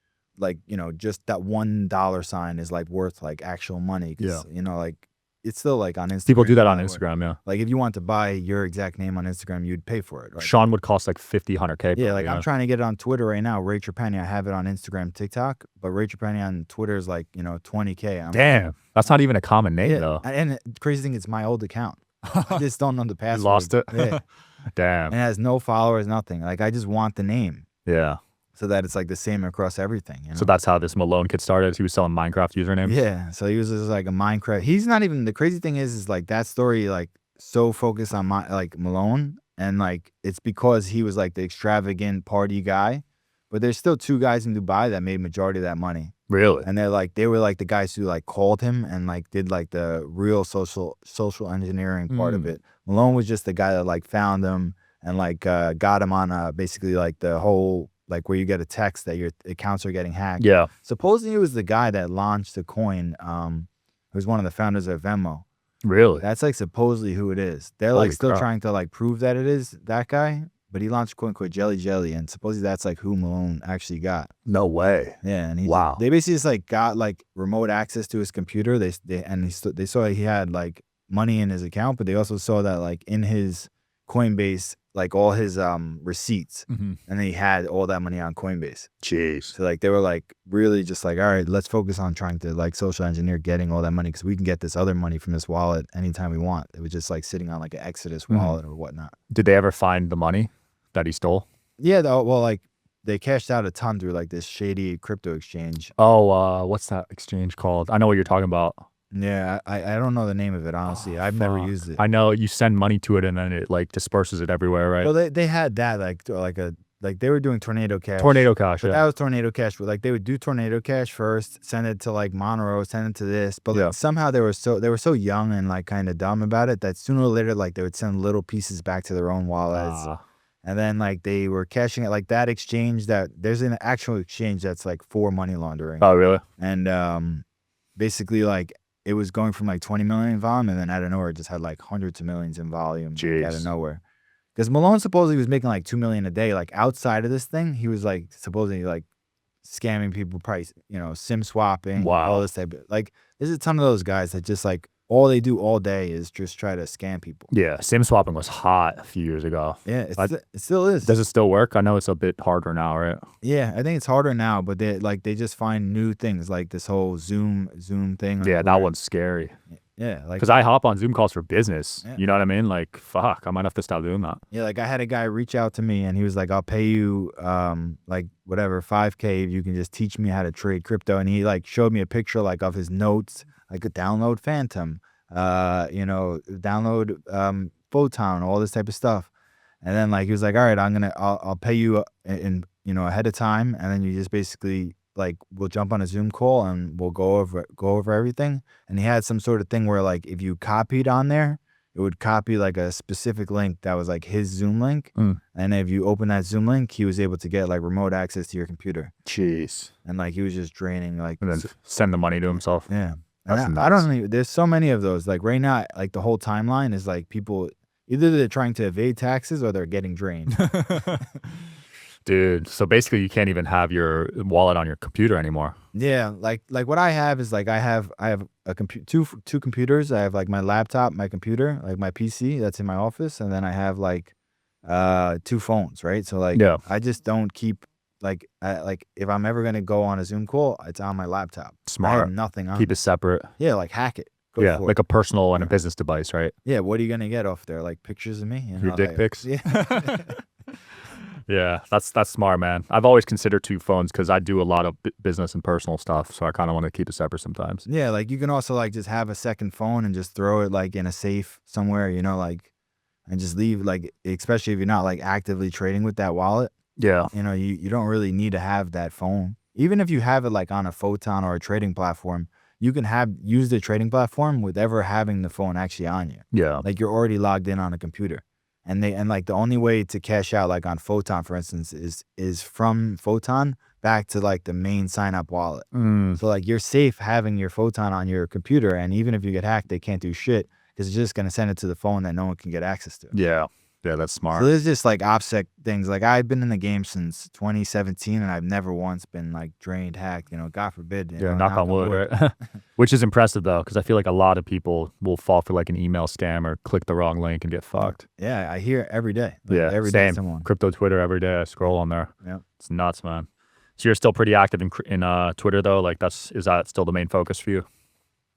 you know, just that $1 sign is like worth like actual money. Yeah. You know, like it's still like on Instagram. People do that on Instagram, yeah. Like if you want to buy your exact name on Instagram, you'd pay for it. Right? Sean would cost like 50, 100K. Yeah, like I'm trying to get it on Twitter right now. Ray Trapani, I have it on Instagram, TikTok, but Ray Trapani on Twitter is like, you know, 20K. Damn, that's not even a common name though. And the crazy thing, it's my old account. I just don't know the password. You lost it? Yeah. Damn. And it has no followers, nothing. Like I just want the name. Yeah. So that it's like the same across everything. You know? So that's how this Malone kid started. He was selling Minecraft usernames. Yeah. So he was just like a Minecraft. He's not even, the crazy thing is like that story like so focused on like Malone, and like it's because he was like the extravagant party guy. But there's still 2 guys in Dubai that made majority of that money. Really? And they were like the guys who like called him and like did like the real social engineering part of it. Malone was just the guy that like found him and like got him on basically like the whole, like where you get a text that your accounts are getting hacked. Yeah. Supposedly it was the guy that launched the coin, who's one of the founders of Venmo. Really? That's like supposedly who it is. They're like still trying to like prove that it is that guy. but he launched quote unquote Jelly, and supposedly that's like who Malone actually got. No way. Yeah, and they basically just like got like remote access to his computer. They saw he had like money in his account, but they also saw that like in his Coinbase, like all his receipts, and then he had all that money on Coinbase. Jeez. So like they were like really just like, all right, let's focus on trying to like social engineer getting all that money because we can get this other money from this wallet anytime we want. It was just like sitting on like an Exodus wallet or whatnot. Did they ever find the money that he stole? Yeah, well, like they cashed out a ton through like this shady crypto exchange. Oh, what's that exchange called? I know what you're talking about. Yeah, I don't know the name of it, honestly. I've never used it. I know you send money to it and then it like disperses it everywhere, right? Well, they had that like they were doing Tornado Cash. Tornado Cash, That was Tornado Cash. But like they would do Tornado Cash first, send it to like Monroe, send it to this. But like, somehow they were so young and like kind of dumb about it that sooner or later like they would send little pieces back to their own wallets. And then like they were cashing it like that exchange there's an actual exchange that's like for money laundering. Oh, really? And basically like it was going from like 20 million in volume, and then out of nowhere, it just had like hundreds of millions in volume. Jeez. Out of nowhere. Because Malone supposedly was making like $2 million a day. Like outside of this thing, he was like supposedly like scamming people, SIM swapping, all this type of, like, there's a ton of those guys that just like all they do all day is just try to scam people. Yeah, SIM swapping was hot a few years ago. Yeah, it still is. Does it still work? I know it's a bit harder now, right? Yeah, I think it's harder now, but they just find new things like this whole Zoom thing. Yeah, that one's scary. Yeah, like because I hop on Zoom calls for business. Yeah. You know what I mean? Like, fuck, I might have to stop doing that. Yeah, like I had a guy reach out to me and he was like, "I'll pay you like whatever $5K if you can just teach me how to trade crypto." And he like showed me a picture like of his notes. I could download Phantom, download Photon, all this type of stuff. And then like he was like, "All right, I'll pay you in ahead of time, and then you just basically like we'll jump on a Zoom call and we'll go over everything." And he had some sort of thing where like if you copied on there, it would copy like a specific link that was like his Zoom link. And if you open that Zoom link, he was able to get like remote access to your computer. Jeez. And like he was just draining like and then send the money to himself. Yeah. And I don't know. There's so many of those. Like right now, like the whole timeline is like people either they're trying to evade taxes or they're getting drained. Dude, so basically you can't even have your wallet on your computer anymore. Yeah, like what I have is like I have a two computers. I have like my laptop, my computer, like my PC that's in my office, and then I have like 2 phones, right? So like I just don't keep like if I'm ever gonna go on a Zoom call, it's on my laptop. Smart. I have nothing on. Keep it separate. Yeah, like hack it. Go for like it. a personal and a business device, right? Yeah, what are you gonna get off there? Like pictures of me? Your dick pics? Yeah. Yeah, that's smart, man. I've always considered 2 phones because I do a lot of business and personal stuff, so I kind of want to keep it separate sometimes. Yeah, like you can also like just have a second phone and just throw it like in a safe somewhere, like, and just leave, like, especially if you're not like actively trading with that wallet. Yeah. You don't really need to have that phone. Even if you have it like on a Photon or a trading platform, you can use the trading platform with ever having the phone actually on you. Yeah. Like you're already logged in on a computer. And like the only way to cash out like on Photon, for instance, is from Photon back to like the main sign up wallet. So like you're safe having your Photon on your computer, and even if you get hacked, they can't do shit because it's just gonna send it to the phone that no one can get access to. Yeah, that's smart. So there's just like OPSEC things. Like I've been in the game since 2017, and I've never once been like drained, hacked. God forbid. Knock on wood, right? Which is impressive though, because I feel like a lot of people will fall for like an email scam or click the wrong link and get fucked. Yeah, I hear it every day. Every day. Someone. Crypto Twitter every day. I scroll on there. Yeah, it's nuts, man. So you're still pretty active in Twitter though. Like is that still the main focus for you?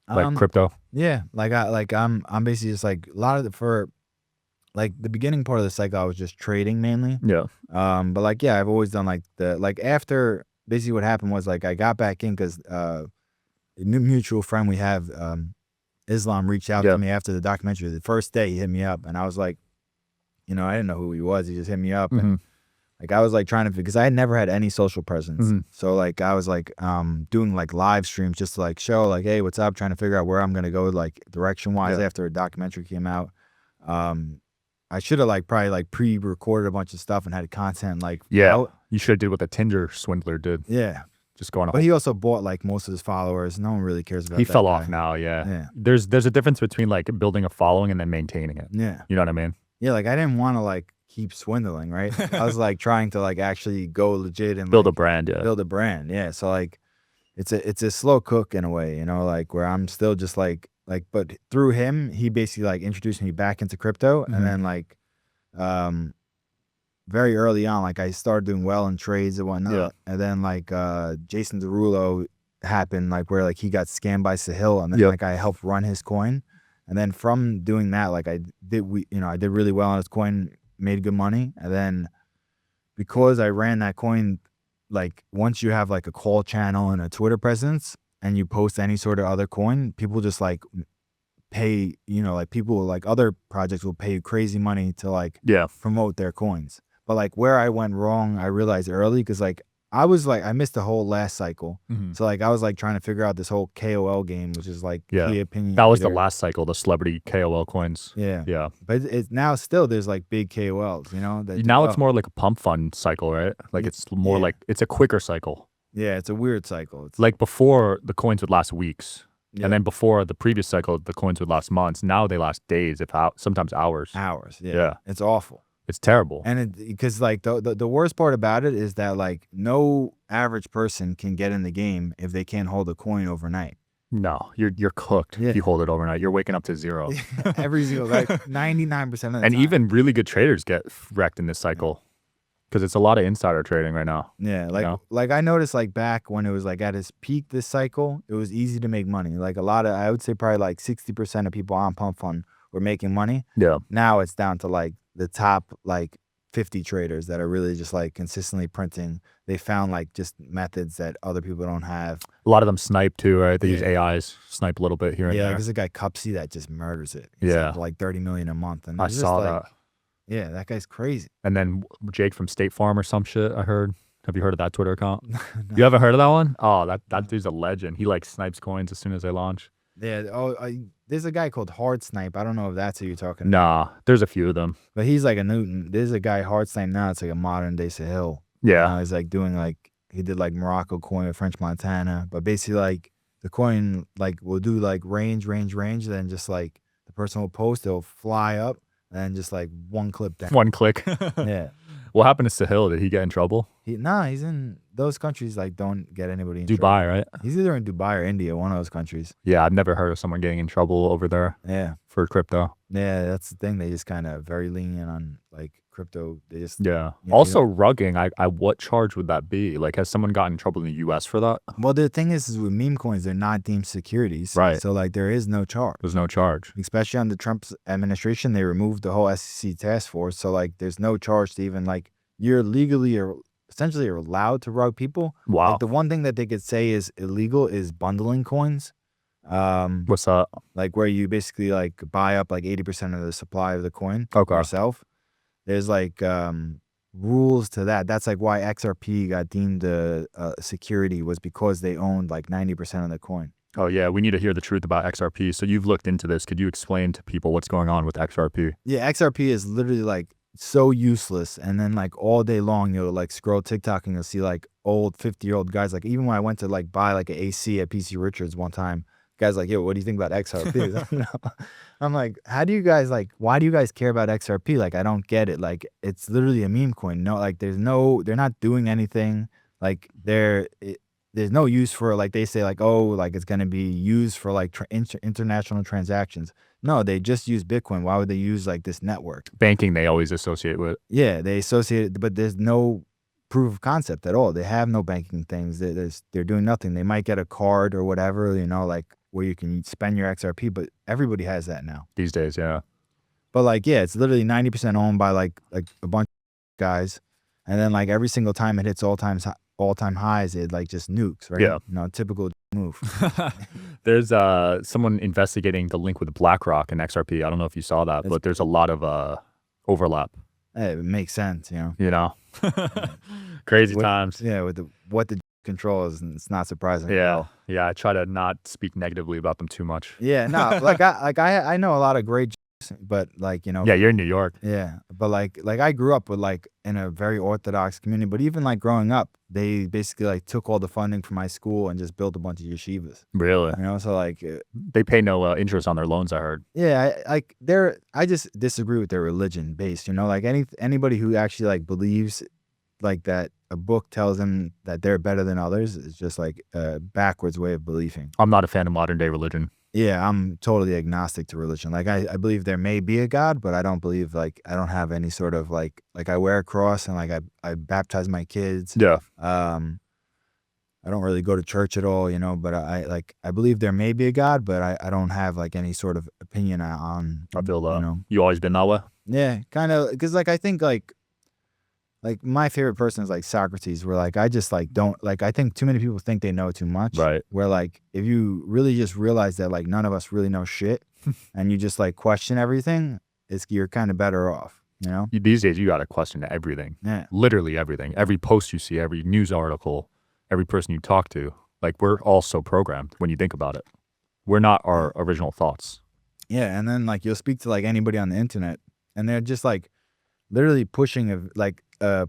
Like crypto? Yeah, I'm basically just like a lot of for like the beginning part of the cycle, I was just trading mainly. Yeah. But like I've always done like after basically what happened was like I got back in because a mutual friend we have, Islam, reached out to me after the documentary. The first day he hit me up and I was like, I didn't know who he was. He just hit me up and like I was like trying to, because I had never had any social presence. So like I was like doing like live streams just to like show like, hey, what's up? Trying to figure out where I'm gonna go like direction wise after a documentary came out. I should have like probably like pre-recorded a bunch of stuff and had content like out. You should have did what the Tinder swindler did. Yeah. Just going on. But he also bought like most of his followers. No one really cares about He that fell guy. off now, yeah. There's a difference between like building a following and then maintaining it. Yeah. You know what I mean? Yeah, like I didn't want to like keep swindling, right? I was like trying to like actually go legit and Build like, a brand, yeah. build a brand. Yeah. So like it's a slow cook in a way, you know, like where I'm still just like but through him, he basically like introduced me back into crypto. And then like very early on, like I started doing well in trades and whatnot. Yeah. And then like Jason Derulo happened, like where like he got scammed by Sahil, and then like I helped run his coin. And then from doing that, like I did really well on his coin, made good money. And then because I ran that coin, like once you have like a call channel and a Twitter presence and you post any sort of other coin, people just like pay, you know, like people like other projects will pay you crazy money to like promote their coins. But like where I went wrong, I realized early, because like I missed the whole last cycle. So like I was like trying to figure out this whole KOL game, which is like key opinion. That was the last cycle, the celebrity KOL coins. Yeah. But it's now still there's like big KOLs, you know. Now it's more like a pump fund cycle, right? Like it's more like it's a quicker cycle. Yeah, it's a weird cycle. It's like before the coins would last weeks. And then before the previous cycle, the coins would last months. Now they last days, sometimes hours. Yeah. It's awful. It's terrible. And because like the worst part about it is that like no average person can get in the game if they can't hold a coin overnight. No, you're cooked if you hold it overnight. You're waking up to zero. Every single, like 99% of the time. And even really good traders get wrecked in this cycle. Because it's a lot of insider trading right now. Yeah, like I noticed like back when it was like at its peak this cycle, it was easy to make money. Like I would say probably like 60% of people on Pump Fund were making money. Yeah. Now it's down to like the top like 50 traders that are really just like consistently printing. They found like just methods that other people don't have. A lot of them snipe too, right? They use AIs, snipe a little bit here and there. Yeah, there's a guy Cupsy that just murders it. He's like 30 million a month. And I saw that. Yeah, that guy's crazy. And then Jake from State Farm or some shit, I heard. Have you heard of that Twitter account? No. You haven't heard of that one? Oh, that dude's a legend. He like snipes coins as soon as they launch. Yeah. There's a guy called Hard Snipe. I don't know if that's who you're talking about. Nah, there's a few of them. But he's like a Newton. There's a guy, Hard Snipe now. It's like a modern day Sahil. Yeah. He's like doing like, he did like Morocco coin with French Montana. But basically like the coin like will do like range. Then just like the person will post, it'll fly up. And just like one clip down. One click. Yeah. What happened to Sahil? Did he get in trouble? He's in those countries like don't get anybody in Dubai, trouble. Right? He's either in Dubai or India, one of those countries. Yeah, I've never heard of someone getting in trouble over there. Yeah. For crypto. Yeah, that's the thing. They just kind of very lenient on like crypto. They just Also rugging. I what charge would that be? Like, has someone gotten in trouble in the U.S. for that? Well, the thing is with meme coins, they're not deemed securities. Right. So like there is no charge. There's no charge. Especially on the Trump administration, they removed the whole SEC task force. So like there's no charge to even like you're legally or essentially are allowed to rug people. Wow. Like, the one thing that they could say is illegal is bundling coins. What's that? Like where you basically like buy up like 80% of the supply of the coin yourself. There's like rules to that. That's like why XRP got deemed a security, was because they owned like 90% of the coin. Oh yeah, we need to hear the truth about XRP. So you've looked into this. Could you explain to people what's going on with XRP? Yeah, XRP is literally like so useless. And then like all day long you'll like scroll TikTok and you'll see like old 50-year-old guys. Like even when I went to like buy like an AC at PC Richards one time, guys like, yo, what do you think about XRP? I'm like, how do you guys like, why do you guys care about XRP? Like, I don't get it. Like, it's literally a meme coin. No, like they're not doing anything. Like there's no use for, like they say like, oh, like it's going to be used for like international transactions. No, they just use Bitcoin. Why would they use like this network? Banking they always associate with. Yeah, they associate it, but there's no proof of concept at all. They have no banking things. They're doing nothing. They might get a card or whatever, you know, like where you can spend your XRP, but everybody has that now. These days, yeah. But like, yeah, it's literally 90% owned by like a bunch of guys. And then like every single time it hits all-time highs, it like just nukes, right? Yeah. You know, typical move. There's someone investigating the link with BlackRock and XRP. I don't know if you saw that, but there's a lot of overlap. It makes sense, you know. You know, crazy times. Yeah, with what the control is, and it's not surprising. Yeah, yeah. I try to not speak negatively about them too much. Yeah, no, like I know a lot of great but like, you know, Yeah, you're in New York. yeah, but like I grew up with like in a very orthodox community, but even like growing up, they basically like took all the funding from my school and just built a bunch of yeshivas, Really? you know? So like, They pay no interest on their loans, I heard. yeah, I just disagree with their religion based, you know, like anybody who actually like believes like that a book tells them that they're better than others is just like a backwards way of believing. I'm not a fan of modern day religion. Yeah, I'm totally agnostic to religion. Like I believe there may be a God, but I don't believe like I don't have any sort of like I wear a cross and like I baptize my kids. Yeah. I don't really go to church at all, you know, but I believe there may be a God, but I don't have like any sort of opinion on, I feel that. you know. You always been that way? Yeah, kind of, because like I think like my favorite person is like Socrates, where like I just like don't like I think too many people think they know too much. Right. Where like if you really just realize that like none of us really know shit and you just like question everything, you're kind of better off, you know? These days, you got to question everything. Yeah. Literally everything. Every post you see, every news article, every person you talk to. Like, we're all so programmed when you think about it. We're not our original thoughts. Yeah. And then like you'll speak to like anybody on the internet and they're just like literally pushing like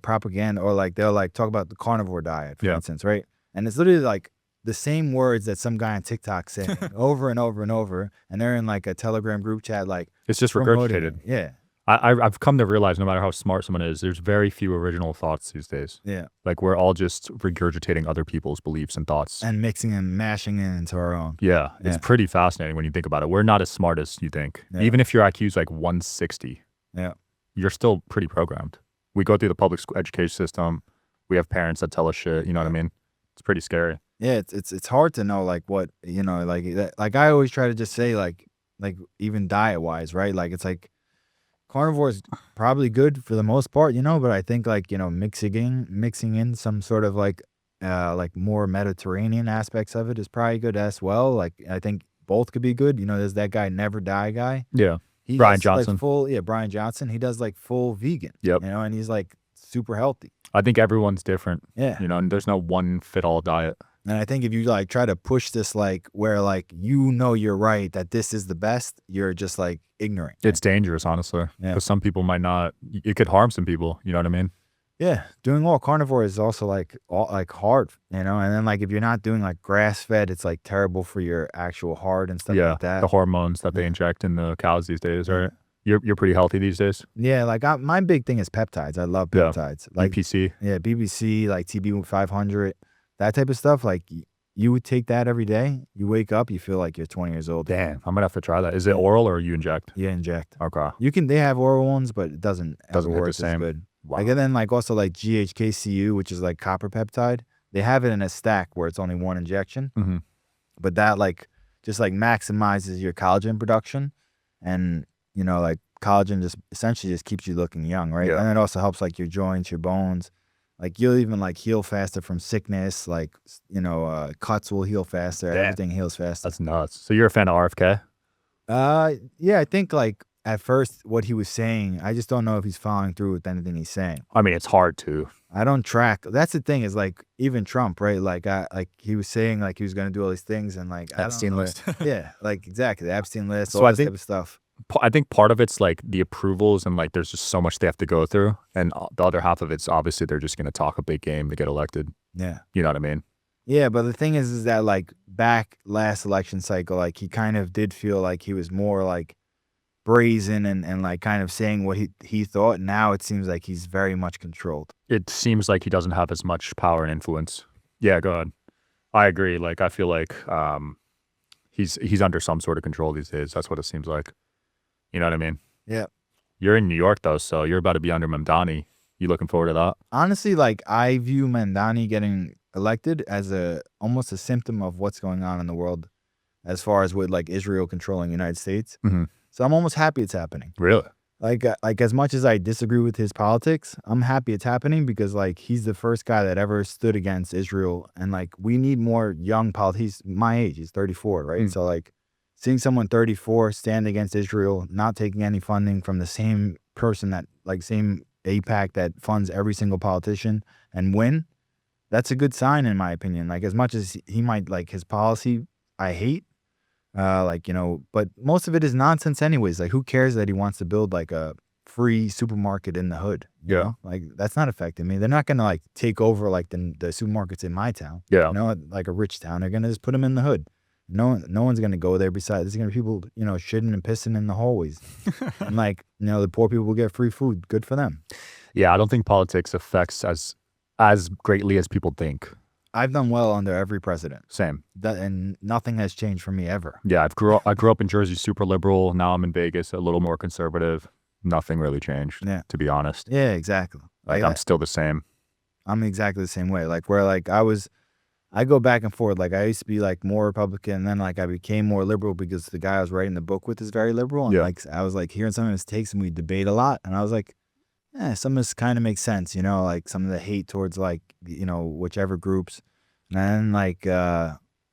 propaganda, or like they'll like talk about the carnivore diet, for instance, right? And it's literally like the same words that some guy on TikTok saying over and over and over, and they're in like a Telegram group chat, like it's just regurgitated. Yeah. I've come to realize no matter how smart someone is, there's very few original thoughts these days. Yeah. Like, we're all just regurgitating other people's beliefs and thoughts. And mixing and mashing it into our own. Yeah. It's pretty fascinating when you think about it. We're not as smart as you think. Yeah. Even if your IQ is like 160. Yeah. You're still pretty programmed. We go through the public school education system. We have parents that tell us shit. You know what I mean? It's pretty scary. Yeah, it's hard to know like what, you know, like that, like I always try to just say like even diet wise, right? Like it's like carnivore is probably good for the most part, you know, but I think like, you know, mixing in some sort of like more Mediterranean aspects of it is probably good as well. Like I think both could be good. You know, there's that guy Never Die guy. Yeah. He Brian does, Johnson. Like, Brian Johnson. He does like full vegan. Yep. You know, and he's like super healthy. I think everyone's different. Yeah. You know, and there's no one fit all diet. And I think if you like try to push this like where like you know you're right that this is the best, you're just like ignorant. It's dangerous, honestly. Yeah. Because some people might not. It could harm some people. You know what I mean? Yeah, doing all carnivore is also like hard, you know. And then like if you're not doing like grass fed, it's like terrible for your actual heart and stuff like that. The hormones that they inject in the cows these days, right? You're pretty healthy these days. Yeah, like my big thing is peptides. I love peptides. Like BPC. Yeah, BBC, like TB 500, that type of stuff. Like you would take that every day. You wake up, you feel like you're 20 years old. Damn, I'm gonna have to try that. Is it oral or you inject? You inject. Okay. They have oral ones, but it doesn't hit work the same. as good. Wow. Like, and then like also like GHKCU, which is like copper peptide. They have it in a stack where it's only one injection, but that like just like maximizes your collagen production, and you know like collagen just essentially just keeps you looking young, right? Yeah. And it also helps like your joints, your bones. Like you'll even like heal faster from sickness. Like, you know, cuts will heal faster. Damn. Everything heals faster. That's nuts. So you're a fan of RFK? Yeah, I think like at first what he was saying, I just don't know if he's following through with anything he's saying. I mean, it's hard to. I don't track. That's the thing is like even Trump, right? Like he was saying like he was going to do all these things and like Epstein list. Yeah, like exactly the Epstein list. So all I this think- type of stuff. I think part of it's like the approvals and like there's just so much they have to go through. And the other half of it's obviously they're just going to talk a big game to get elected. Yeah. You know what I mean? Yeah, but the thing is that like back last election cycle, like he kind of did feel like he was more like brazen and like kind of saying what he thought. Now it seems like he's very much controlled. It seems like he doesn't have as much power and influence. Yeah, go ahead. I agree. Like I feel like he's under some sort of control these days. That's what it seems like. You know what I mean? Yeah. You're in New York though, so you're about to be under Mamdani. You looking forward to that? Honestly, like I view Mamdani getting elected as almost a symptom of what's going on in the world as far as with like Israel controlling the United States. So I'm almost happy it's happening. Really? Like as much as I disagree with his politics, I'm happy it's happening because like he's the first guy that ever stood against Israel, and like we need more young politicians. He's my age, he's 34, right? So like seeing someone 34 stand against Israel, not taking any funding from the same person that like same AIPAC that funds every single politician and win, that's a good sign in my opinion. Like as much as he might like his policy, I hate. Like, you know, but most of it is nonsense anyways. Like, who cares that he wants to build like a free supermarket in the hood? You know? Like, that's not affecting me. They're not gonna like take over like the supermarkets in my town. Yeah. You know, like a rich town. They're gonna just put them in the hood. No one's gonna go there. Besides, there's gonna be people, you know, shitting and pissing in the hallways. And like, you know, the poor people will get free food. Good for them. Yeah, I don't think politics affects as greatly as people think. I've done well under every president. Same. And nothing has changed for me ever. Yeah, I grew up in Jersey, super liberal. Now I'm in Vegas, a little more conservative. Nothing really changed, to be honest. Yeah, exactly. Like I'm still the same. I'm exactly the same way. Like where like I go back and forth. Like I used to be like more Republican, and then like I became more liberal because the guy I was writing the book with is very liberal. And like I was like hearing some of his takes, and we debate a lot. And I was like, some of this kind of makes sense, you know, like some of the hate towards like, you know, whichever groups. And then like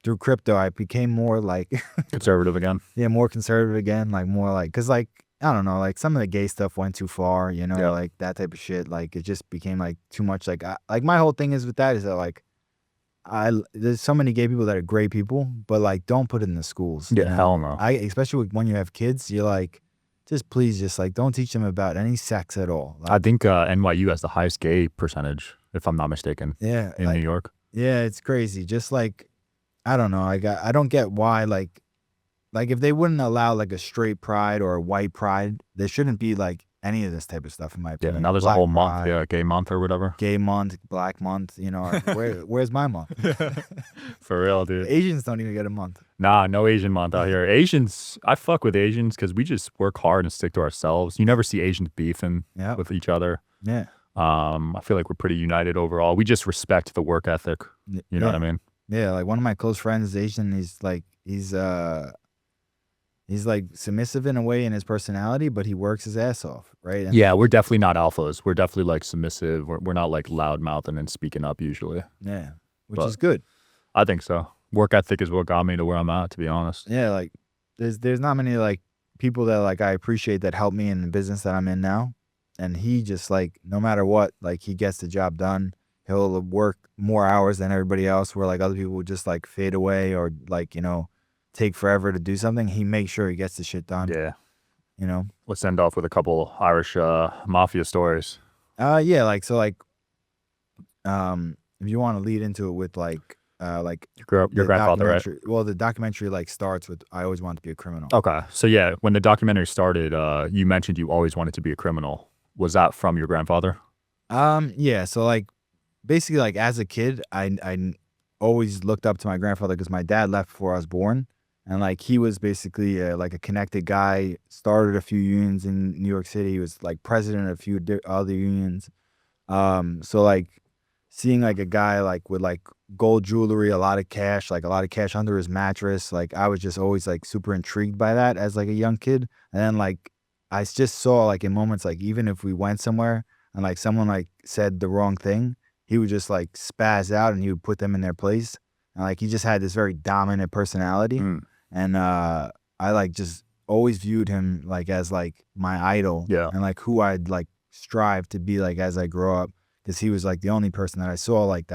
through crypto, I became more like conservative again. Yeah, more conservative again. Like more like, cause like I don't know, like some of the gay stuff went too far, you know, like that type of shit. Like it just became like too much. Like like my whole thing is with that is that like there's so many gay people that are great people, but like don't put it in the schools. Yeah, hell no. Especially when you have kids, you're like, just please, just like don't teach them about any sex at all. Like, I think NYU has the highest gay percentage, if I'm not mistaken. Yeah, in New York. Yeah, it's crazy. Just like I don't know. I don't get why like if they wouldn't allow like a straight pride or a white pride, there shouldn't be like any of this type of stuff in my opinion. Yeah, now there's a whole month, gay month or whatever. Gay month, black month, you know, where's my month? For real, dude. Asians don't even get a month. Nah, no Asian month out here. Asians, I fuck with Asians because we just work hard and stick to ourselves. You never see Asians beefing with each other. Yeah. I feel like we're pretty united overall. We just respect the work ethic. You know what I mean? Yeah, like one of my close friends is Asian. He's like submissive in a way in his personality, but he works his ass off, right? And yeah, we're definitely not alphas. We're definitely like submissive. We're not like loud mouthing and speaking up usually. Yeah, which is good. I think so. Work ethic is what got me to where I'm at, to be honest. Yeah, like there's not many like people that like I appreciate that help me in the business that I'm in now. And he just like, no matter what, like he gets the job done. He'll work more hours than everybody else where like other people would just like fade away or like, you know, take forever to do something. He makes sure he gets the shit done. Yeah. You know? Let's end off with a couple Irish Mafia stories. Yeah, like so like if you want to lead into it with like your grandfather, right? Well, the documentary like starts with I always wanted to be a criminal. Okay. So yeah, when the documentary started, you mentioned you always wanted to be a criminal. Was that from your grandfather? Yeah, so like basically like as a kid, I always looked up to my grandfather because my dad left before I was born. And like he was basically like a connected guy, started a few unions in New York City. He was like president of a few other unions. So like seeing like a guy like with like gold jewelry, a lot of cash under his mattress. Like I was just always like super intrigued by that as like a young kid. And then like I just saw like in moments like even if we went somewhere and like someone like said the wrong thing, he would just like spaz out and he would put them in their place. And like he just had this very dominant personality. And I like just always viewed him like as like my idol. Yeah. And like who I'd like strive to be like as I grow up. Because he was like the only person that I saw like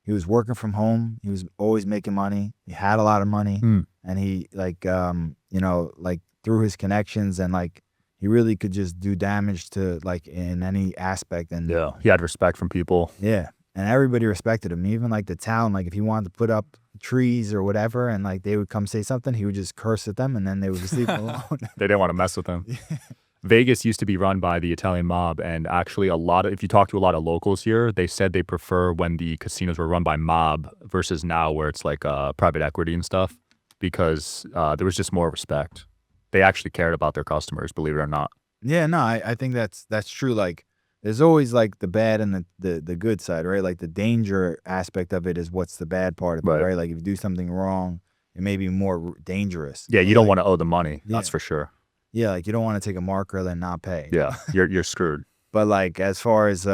he was working from home. He was always making money. He had a lot of money. And he like you know, like through his connections and like he really could just do damage to like in any aspect. And yeah, he had respect from people. Yeah. And everybody respected him. Even like the town, like if he wanted to put up trees or whatever and like they would come say something, he would just curse at them and then they would just leave him alone. They didn't want to mess with him. Vegas used to be run by the Italian mob, and actually if you talk to a lot of locals here, they said they prefer when the casinos were run by mob versus now where it's like private equity and stuff, because there was just more respect. They actually cared about their customers, believe it or not. Yeah, no, I think that's true. Like there's always like the bad and the good side, right? Like the danger aspect of it is what's the bad part of it, right? Like if you do something wrong, it may be more dangerous. Yeah, you don't want to owe the money. That's for sure. Yeah, like you don't want to take a marker and then not pay. Yeah, you're screwed. But like as far as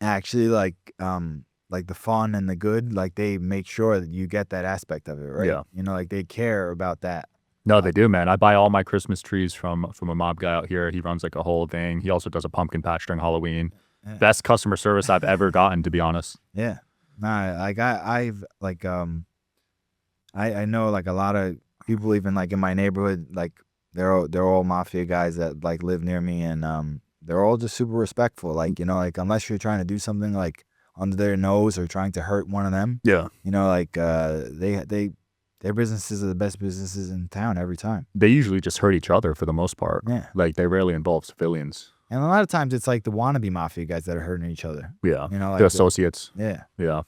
actually like the fun and the good, like they make sure that you get that aspect of it, right? Yeah. You know, like they care about that. No, they do, man. I buy all my Christmas trees from a mob guy out here. He runs like a whole thing. He also does a pumpkin patch during Halloween. Yeah. Best customer service I've ever gotten, to be honest. Yeah. Nah, like I've like I know like a lot of people even like in my neighborhood, like they're all mafia guys that like live near me, and they're all just super respectful. Like, you know, like unless you're trying to do something like under their nose or trying to hurt one of them, Yeah. you know, like their businesses are the best businesses in town every time. They usually just hurt each other for the most part. Yeah. Like they rarely involve civilians. And a lot of times it's like the wannabe mafia guys that are hurting each other. Yeah. You know, like the associates. Yeah. Yeah.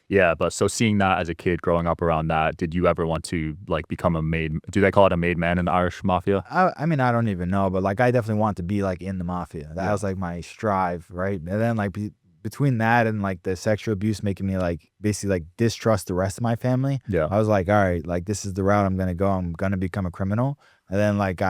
Yeah. But so seeing that as a kid growing up around that, did you ever want to like become a made, do they call it a made man in the Irish mafia? I mean, I don't even know, but like I definitely want to be like in the mafia. That was like my strive, right? And then like between that and like the sexual abuse making me like basically like distrust the rest of my family. Yeah. I was like, all right, like this is the route I'm gonna go. I'm gonna become a criminal. And then like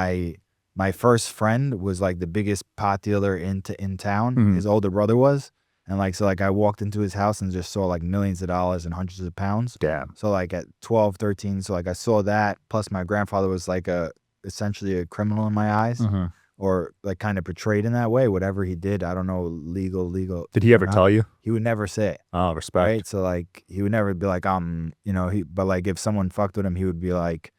my first friend was like the biggest pot dealer in town. Mhm. His older brother was. And like, so like I walked into his house and just saw like millions of dollars and hundreds of pounds. Damn. So like at 12, 13, so like I saw that. Plus my grandfather was like essentially a criminal in my eyes. Mhm. Or like kind of portrayed in that way. Whatever he did, I don't know, legal. Did he ever tell you? He would never say it. Oh, respect. Right? So like he would never be like, you know, but like if someone fucked with him, he would be like,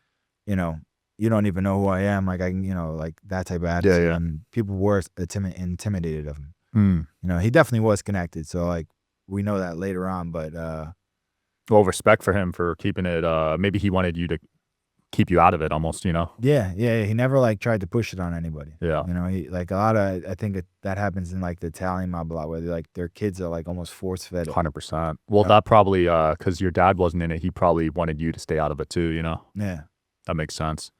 you know, you don't even know who I am. Like I can, you know, like that type of attitude. Yeah. And people were intimidated of him. Mm. You know, he definitely was connected. So like we know that later on, but well, respect for him for keeping it. Maybe he wanted you to keep you out of it almost, you know? Yeah. He never like tried to push it on anybody. Yeah. You know, he like a lot of, I think that happens in like the Italian mob a lot where like their kids are like almost force fed. 100%. Well, that probably, because your dad wasn't in it, he probably wanted you to stay out of it too, you know? Yeah. That makes sense.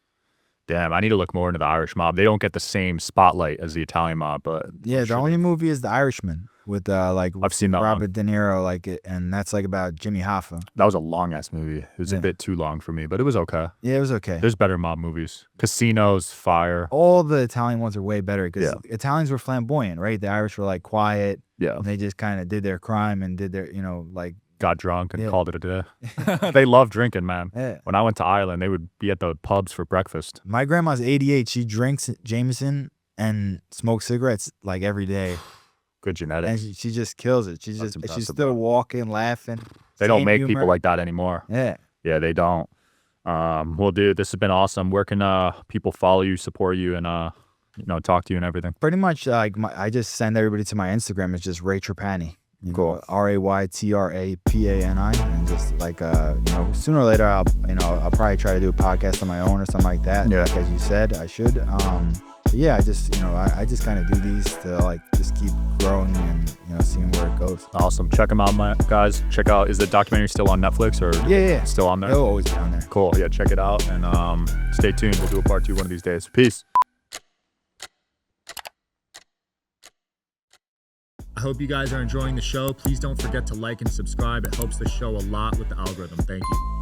Damn, I need to look more into the Irish mob. They don't get the same spotlight as the Italian mob, but yeah, the only movie is The Irishman with like I've seen that Robert De Niro, like it, and that's like about Jimmy Hoffa. That was a long ass movie. It was a bit too long for me, but it was okay. Yeah, it was okay. There's better mob movies. Casinos, Fire. All the Italian ones are way better because Italians were flamboyant, right? The Irish were like quiet. Yeah, and they just kind of did their crime and did their, you know, like got drunk and called it a day. They love drinking, man. Yeah. When I went to Ireland, they would be at the pubs for breakfast. My grandma's 88. She drinks Jameson and smokes cigarettes like every day. Good genetics. And she just kills it. She's still walking, laughing. They don't make people like that anymore. Yeah. Yeah, they don't. Well, dude, this has been awesome. Where can people follow you, support you, and you know, talk to you and everything? Pretty much like I just send everybody to my Instagram. It's just Ray Trapani. Cool. RayTrapani, and just like you know, sooner or later I'll probably try to do a podcast on my own or something like that. Yeah. Like as you said, I should. But yeah, I just I just kind of do these to like just keep growing and seeing where it goes. Awesome. Check them out, guys. Check out. Is the documentary still on Netflix or? Yeah. Still on there. It'll always be on there. Cool. Yeah, check it out and stay tuned. We'll do a part 2 one of these days. Peace. I hope you guys are enjoying the show. Please don't forget to like and subscribe. It helps the show a lot with the algorithm. Thank you.